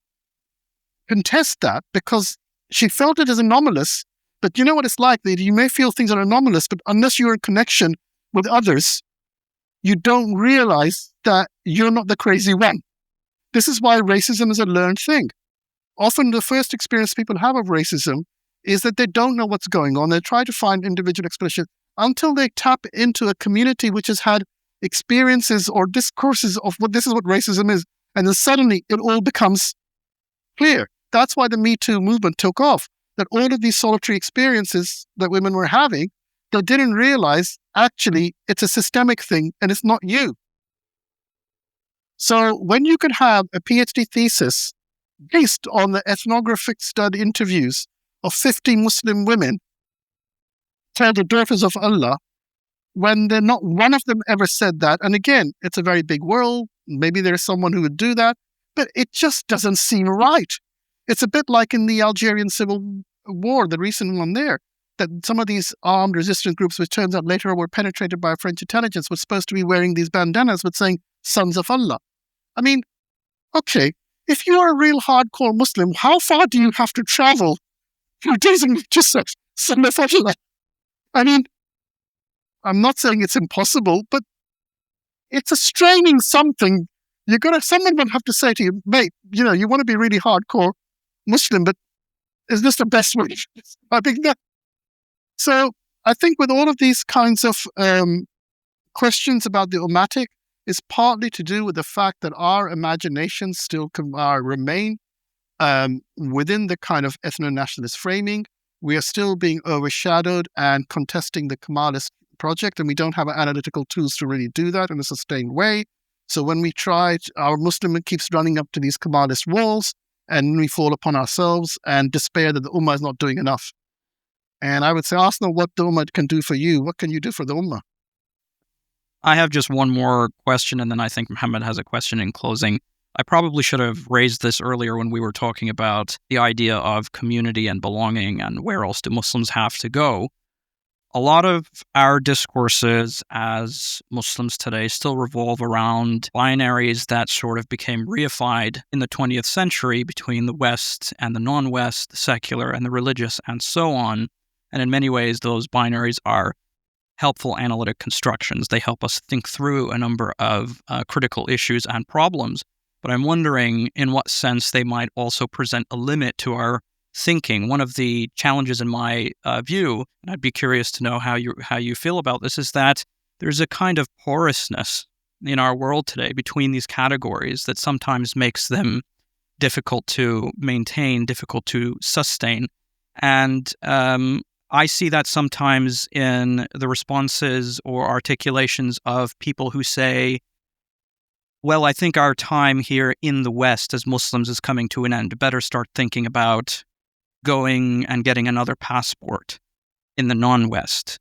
contest that because she felt it as anomalous. But you know what it's like? That you may feel things are anomalous, but unless you're in connection with others, you don't realize that you're not the crazy one. This is why racism is a learned thing. Often the first experience people have of racism is that they don't know what's going on. They try to find individual explanations until they tap into a community which has had experiences or discourses of what this is what racism is. And then suddenly it all becomes clear. That's why the Me Too movement took off, that all of these solitary experiences that women were having, they didn't realize actually it's a systemic thing and it's not you. So when you could have a PhD thesis based on the ethnographic study interviews of 50 Muslim women called the Daughters of Allah, when they're not one of them ever said that, and again, it's a very big world, maybe there's someone who would do that, but it just doesn't seem right. It's a bit like in the Algerian Civil War, the recent one there, that some of these armed resistance groups, which turns out later were penetrated by French intelligence, were supposed to be wearing these bandanas with saying, Sons of Allah. I mean, okay, if you are a real hardcore Muslim, how far do you have to travel for days just say, Son of Allah? I mean, I'm not saying it's impossible, but it's a straining something. Someone would have to say to you, mate, you want to be really hardcore Muslim, but is this the best way? I think that. So I think with all of these kinds of questions about the Umatic is partly to do with the fact that our imaginations still remain within the kind of ethno-nationalist framing. We are still being overshadowed and contesting the Kemalist project, and we don't have analytical tools to really do that in a sustained way. So when we try, our Muslim keeps running up to these Kemalist walls, and we fall upon ourselves and despair that the Ummah is not doing enough. And I would say, Arsenal, what the Ummah can do for you, what can you do for the Ummah? I have just one more question, and then I think Muhammad has a question in closing. I probably should have raised this earlier when we were talking about the idea of community and belonging and where else do Muslims have to go. A lot of our discourses as Muslims today still revolve around binaries that sort of became reified in the 20th century between the West and the non-West, the secular and the religious, and so on. And in many ways, those binaries are helpful analytic constructions. They help us think through a number of critical issues and problems. But I'm wondering in what sense they might also present a limit to our thinking. One of the challenges in my view, and I'd be curious to know how you feel about this, is that there's a kind of porousness in our world today between these categories that sometimes makes them difficult to maintain, difficult to sustain. And I see that sometimes in the responses or articulations of people who say, well, I think our time here in the West as Muslims is coming to an end. Better start thinking about going and getting another passport in the non-West,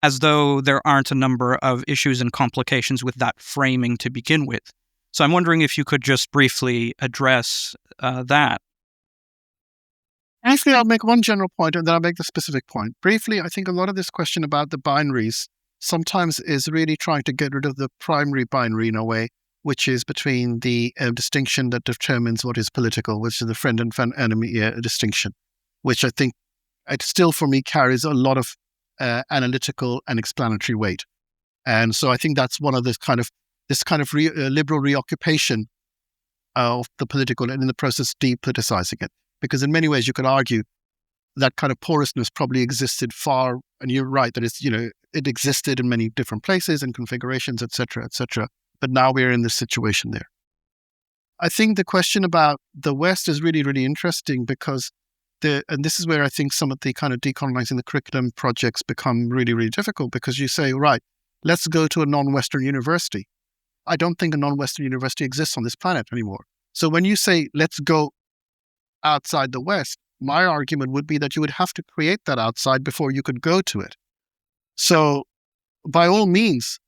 as though there aren't a number of issues and complications with that framing to begin with. So I'm wondering if you could just briefly address that. Briefly, I'll make one general point and then I'll make the specific point. Briefly, I think a lot of this question about the binaries sometimes is really trying to get rid of the primary binary in a way, which is between the distinction that determines what is political, which is the friend and enemy distinction, which I think it still for me carries a lot of analytical and explanatory weight. And so I think that's one of this kind of liberal reoccupation of the political and in the process depoliticizing it. Because in many ways you could argue that kind of porousness probably existed far, and you're right that it existed in many different places and configurations, et cetera, but now we're in this situation there. I think the question about the West is really, really interesting because and this is where I think some of the kind of decolonizing the curriculum projects become really, really difficult because you say, right, let's go to a non-Western university. I don't think a non-Western university exists on this planet anymore. So when you say, let's go outside the West, my argument would be that you would have to create that outside before you could go to it. So by all means,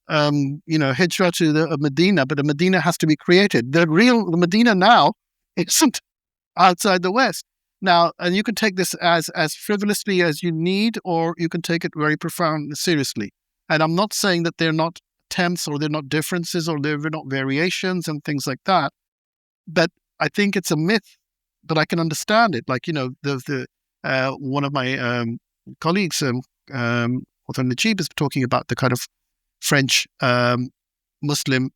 hijrah to the Medina, but the Medina has to be created. The Medina now isn't outside the West. Now, and you can take this as frivolously as you need, or you can take it very profoundly seriously. And I'm not saying that they're not attempts, or they're not differences, or they're not variations and things like that. But I think it's a myth, but I can understand it. Like, one of my colleagues, Author Najib, is talking about the kind of French Muslim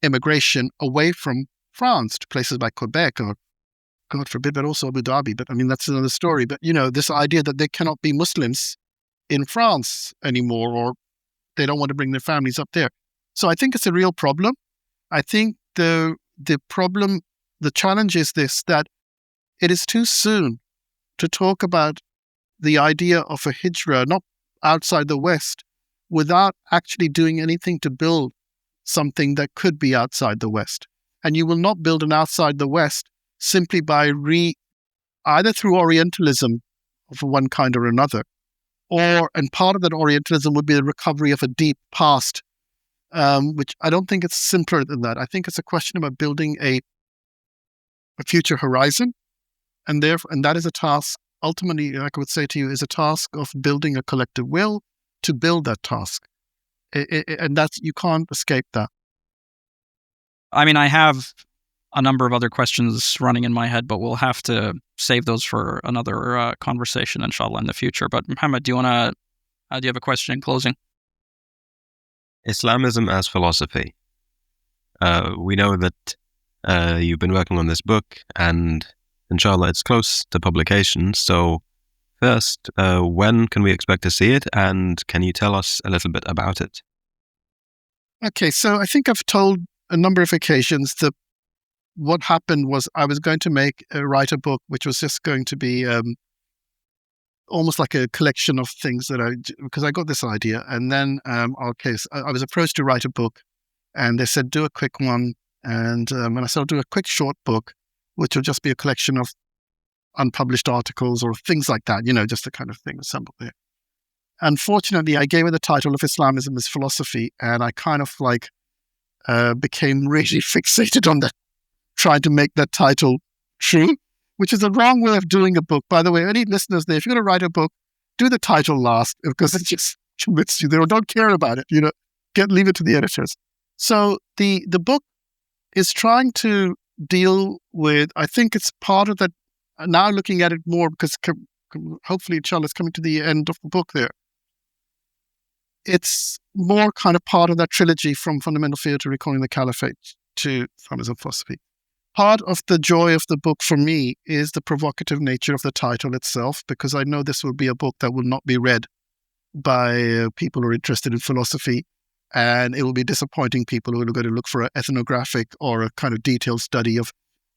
immigration away from France to places like Quebec, or God forbid, but also Abu Dhabi. But I mean, that's another story. But, this idea that there cannot be Muslims in France anymore, or they don't want to bring their families up there. So I think it's a real problem. I think the challenge is this, that it is too soon to talk about the idea of a hijrah, not outside the West, without actually doing anything to build something that could be outside the West. And you will not build an outside the West simply by either through Orientalism of one kind or another, and part of that Orientalism would be the recovery of a deep past, which I don't think it's simpler than that. I think it's a question about building a future horizon, and that is a task, ultimately, like I would say to you, is a task of building a collective will to build that task. And you can't escape that. I mean, I have a number of other questions running in my head, but we'll have to save those for another conversation, inshallah, in the future. But Muhammad, do you have a question in closing? Islamism as philosophy. We know that you've been working on this book, and inshallah, it's close to publication. So first, when can we expect to see it, and can you tell us a little bit about it? Okay, so I think I've told a number of occasions that what happened was I was going to write a book which was just going to be almost like a collection of things because I got this idea, and then I was approached to write a book, and they said, do a quick one, and I said, I'll do a quick short book, which will just be a collection of unpublished articles or things like that, just the kind of thing assembled there. Unfortunately, I gave it the title of Islamism as Philosophy, and I kind of became really fixated on that, trying to make that title true, which is the wrong way of doing a book. By the way, any listeners there, if you're going to write a book, do the title last, because it just convinces you. They don't care about it, leave it to the editors. So the book is trying to deal with, I think it's part of that, now looking at it more, because hopefully, inshallah, it's coming to the end of the book there. It's more kind of part of that trilogy from Fundamental Fear to Recalling the Caliphate to Islamism Philosophy. Part of the joy of the book for me is the provocative nature of the title itself, because I know this will be a book that will not be read by people who are interested in philosophy, and it will be disappointing people who are going to look for an ethnographic or a kind of detailed study of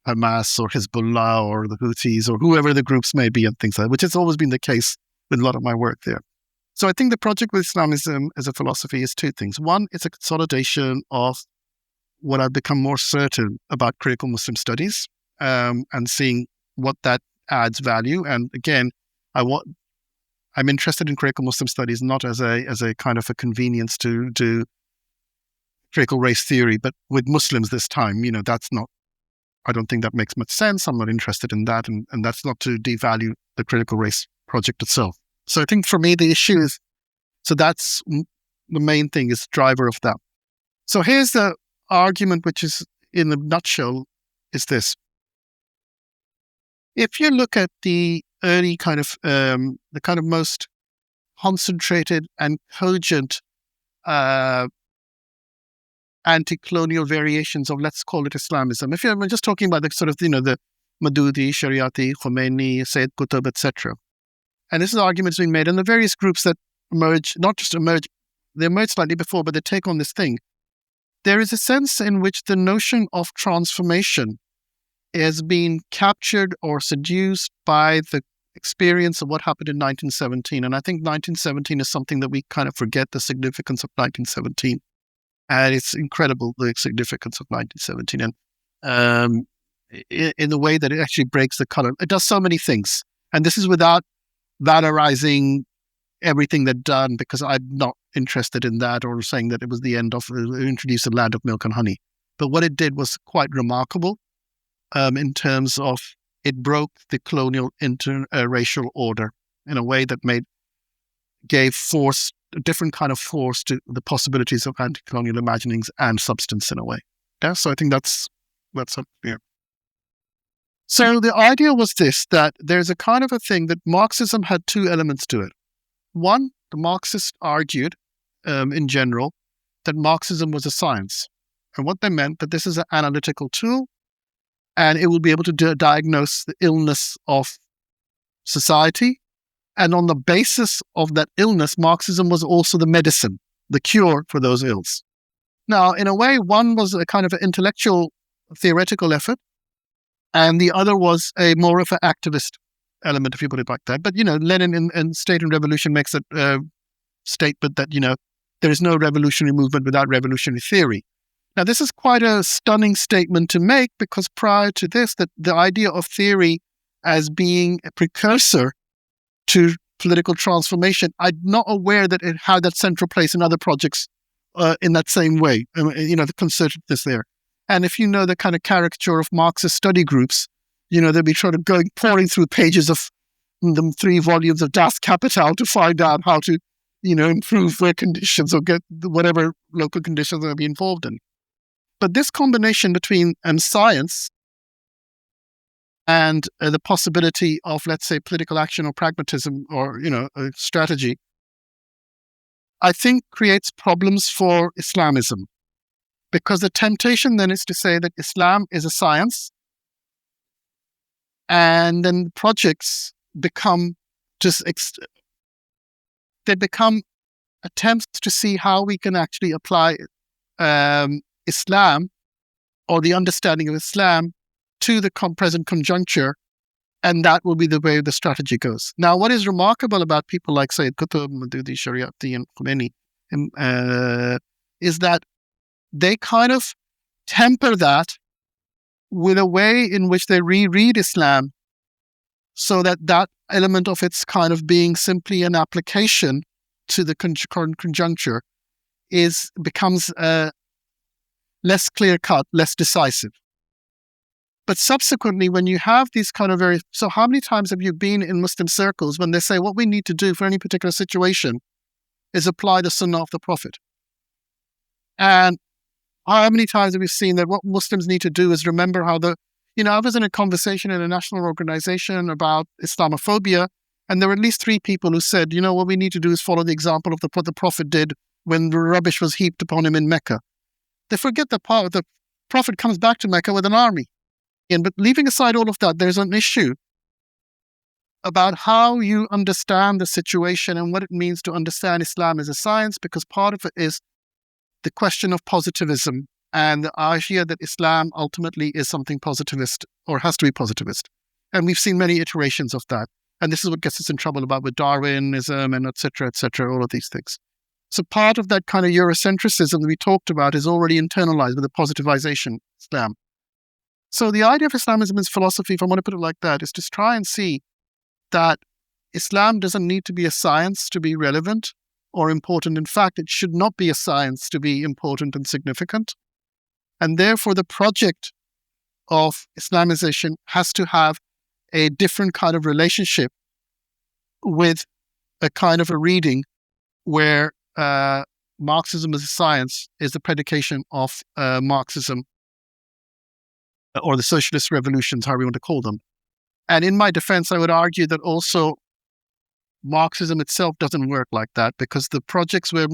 Hamas or Hezbollah or the Houthis or whoever the groups may be and things like that, which has always been the case with a lot of my work there. So I think the project with Islamism as a philosophy is two things. One, it's a consolidation of what I've become more certain about critical Muslim studies, and seeing what that adds value. And again, I'm interested in critical Muslim studies not as a kind of a convenience to do critical race theory, but with Muslims this time. I don't think that makes much sense. I'm not interested in that, and that's not to devalue the critical race project itself. So I think for me the issue is, so that's the main thing, is driver of that. So here's the argument, which is in a nutshell, is this. If you look at the early kind of, the kind of most concentrated and cogent anti-colonial variations of, let's call it Islamism, if you're just talking about the sort of, the Madudi, Shariati, Khomeini, Sayyid Qutb, etc. And this is arguments being made, and the various groups that emerge, not just emerge, they emerged slightly before, but they take on this thing. There is a sense in which the notion of transformation is being captured or seduced by the experience of what happened in 1917. And I think 1917 is something that we kind of forget the significance of 1917. And it's incredible, the significance of 1917, and in the way that it actually breaks the color. It does so many things. And this is without valorizing everything they'd done, because I'm not interested in that, or saying that it was the end of, introduced a land of milk and honey. But what it did was quite remarkable in terms of it broke the colonial interracial order in a way that gave force, a different kind of force to the possibilities of anti-colonial imaginings and substance in a way. Yeah, so I think that's up here. So the idea was this, that there's a kind of a thing that Marxism had two elements to it. One, the Marxists argued in general that Marxism was a science. And what they meant, that this is an analytical tool, and it will be able to diagnose the illness of society. And on the basis of that illness, Marxism was also the medicine, the cure for those ills. Now, in a way, one was a kind of an intellectual, theoretical effort, and the other was a more of an activist element, if you put it like that. But, Lenin in State and Revolution makes a statement that, there is no revolutionary movement without revolutionary theory. Now, this is quite a stunning statement to make, because prior to this, that the idea of theory as being a precursor to political transformation, I'm not aware that it had that central place in other projects in that same way, the concertedness there. And if you know the kind of caricature of Marxist study groups, they'll be trying to pouring through pages of the 3 volumes of Das Kapital to find out how to, improve their conditions or get whatever local conditions they'll be involved in. But this combination between science and the possibility of, let's say, political action or pragmatism or, a strategy, I think creates problems for Islamism. Because the temptation then is to say that Islam is a science, and then projects become they become attempts to see how we can actually apply Islam, or the understanding of Islam, to the present conjuncture, and that will be the way the strategy goes. Now, what is remarkable about people like Sayyid Qutb, Maududi, Shariati, and Khomeini is that they kind of temper that with a way in which they reread Islam, so that element of its kind of being simply an application to the current conjuncture becomes less clear-cut, less decisive. But subsequently, when you have these kind of so how many times have you been in Muslim circles when they say what we need to do for any particular situation is apply the Sunnah of the Prophet? And how many times have we seen that what Muslims need to do is remember how I was in a conversation in a national organization about Islamophobia, and there were at least 3 people who said, what we need to do is follow the example of what the Prophet did when the rubbish was heaped upon him in Mecca. They forget the Prophet comes back to Mecca with an army. But leaving aside all of that, there's an issue about how you understand the situation and what it means to understand Islam as a science, because part of it is the question of positivism and the idea that Islam ultimately is something positivist, or has to be positivist. And we've seen many iterations of that. And this is what gets us in trouble with Darwinism and et cetera, all of these things. So part of that kind of Eurocentrism that we talked about is already internalized with the positivization of Islam. So the idea of Islamism as philosophy, if I want to put it like that, is to try and see that Islam doesn't need to be a science to be relevant or important. In fact, it should not be a science to be important and significant. And therefore, the project of Islamization has to have a different kind of relationship with a kind of a reading where Marxism as a science is the predication of Marxism, or the socialist revolutions, however you want to call them. And in my defense, I would argue that also Marxism itself doesn't work like that, because the projects where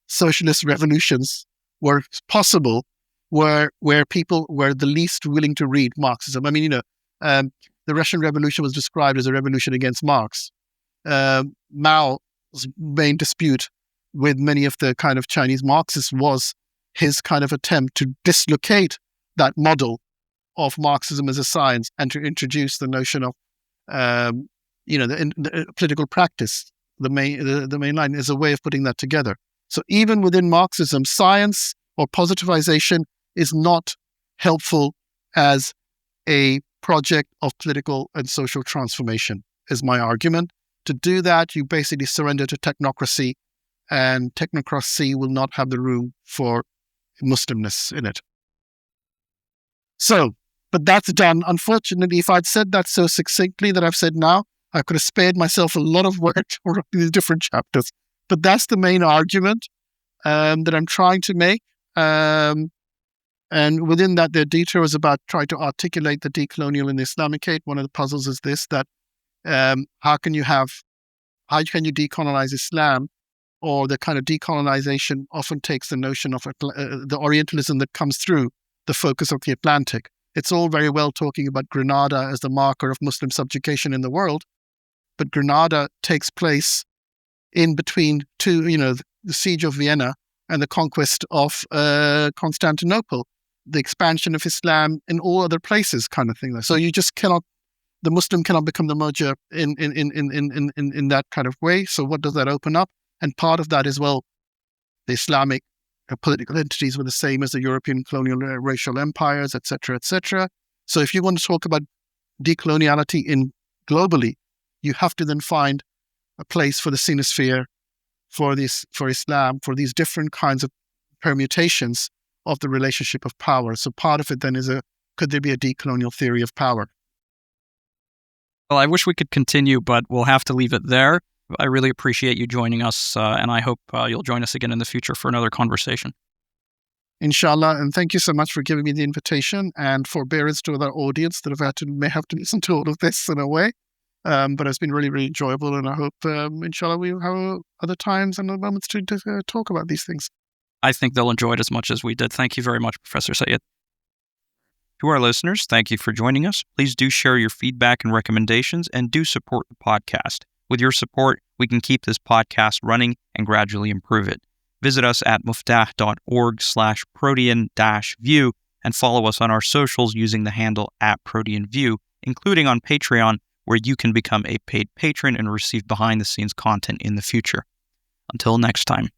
socialist revolutions were possible were where people were the least willing to read Marxism. I mean, the Russian Revolution was described as a revolution against Marx. Mao's main dispute with many of the kind of Chinese Marxists was his kind of attempt to dislocate that model of Marxism as a science and to introduce the notion of, the political practice. The main line is a way of putting that together. So even within Marxism, science or positivization is not helpful as a project of political and social transformation, is my argument. To do that, you basically surrender to technocracy, and technocracy will not have the room for Muslimness in it. So, but that's done. Unfortunately, if I'd said that so succinctly that I've said now, I could have spared myself a lot of work for these different chapters. But that's the main argument that I'm trying to make. And within that, there are details about trying to articulate the decolonial and the Islamicate. One of the puzzles is this, that how can you decolonize Islam, or the kind of decolonization often takes the notion of the Orientalism that comes through the focus of the Atlantic. It's all very well talking about Granada as the marker of Muslim subjugation in the world, but Granada takes place in between two, the siege of Vienna and the conquest of Constantinople, the expansion of Islam in all other places, kind of thing. So you just cannot, the Muslim cannot become the merger in that kind of way. So what does that open up? And part of that is, well, the Islamic political entities were the same as the European colonial racial empires, etc., etc. So if you want to talk about decoloniality globally, you have to then find a place for the Sinosphere, for Islam, for these different kinds of permutations of the relationship of power. So part of it then is could there be a decolonial theory of power? Well, I wish we could continue, but we'll have to leave it there. I really appreciate you joining us, and I hope you'll join us again in the future for another conversation. Inshallah, and thank you so much for giving me the invitation, and forbearance to our audience that may have to listen to all of this in a way. But it's been really, really enjoyable, and I hope, inshallah, we'll have other times and other moments to talk about these things. I think they'll enjoy it as much as we did. Thank you very much, Professor Sayyid. To our listeners, thank you for joining us. Please do share your feedback and recommendations, and do support the podcast. With your support, we can keep this podcast running and gradually improve it. Visit us at muftah.org/Protean-View and follow us on our socials using the handle @ProteanView, including on Patreon, where you can become a paid patron and receive behind-the-scenes content in the future. Until next time.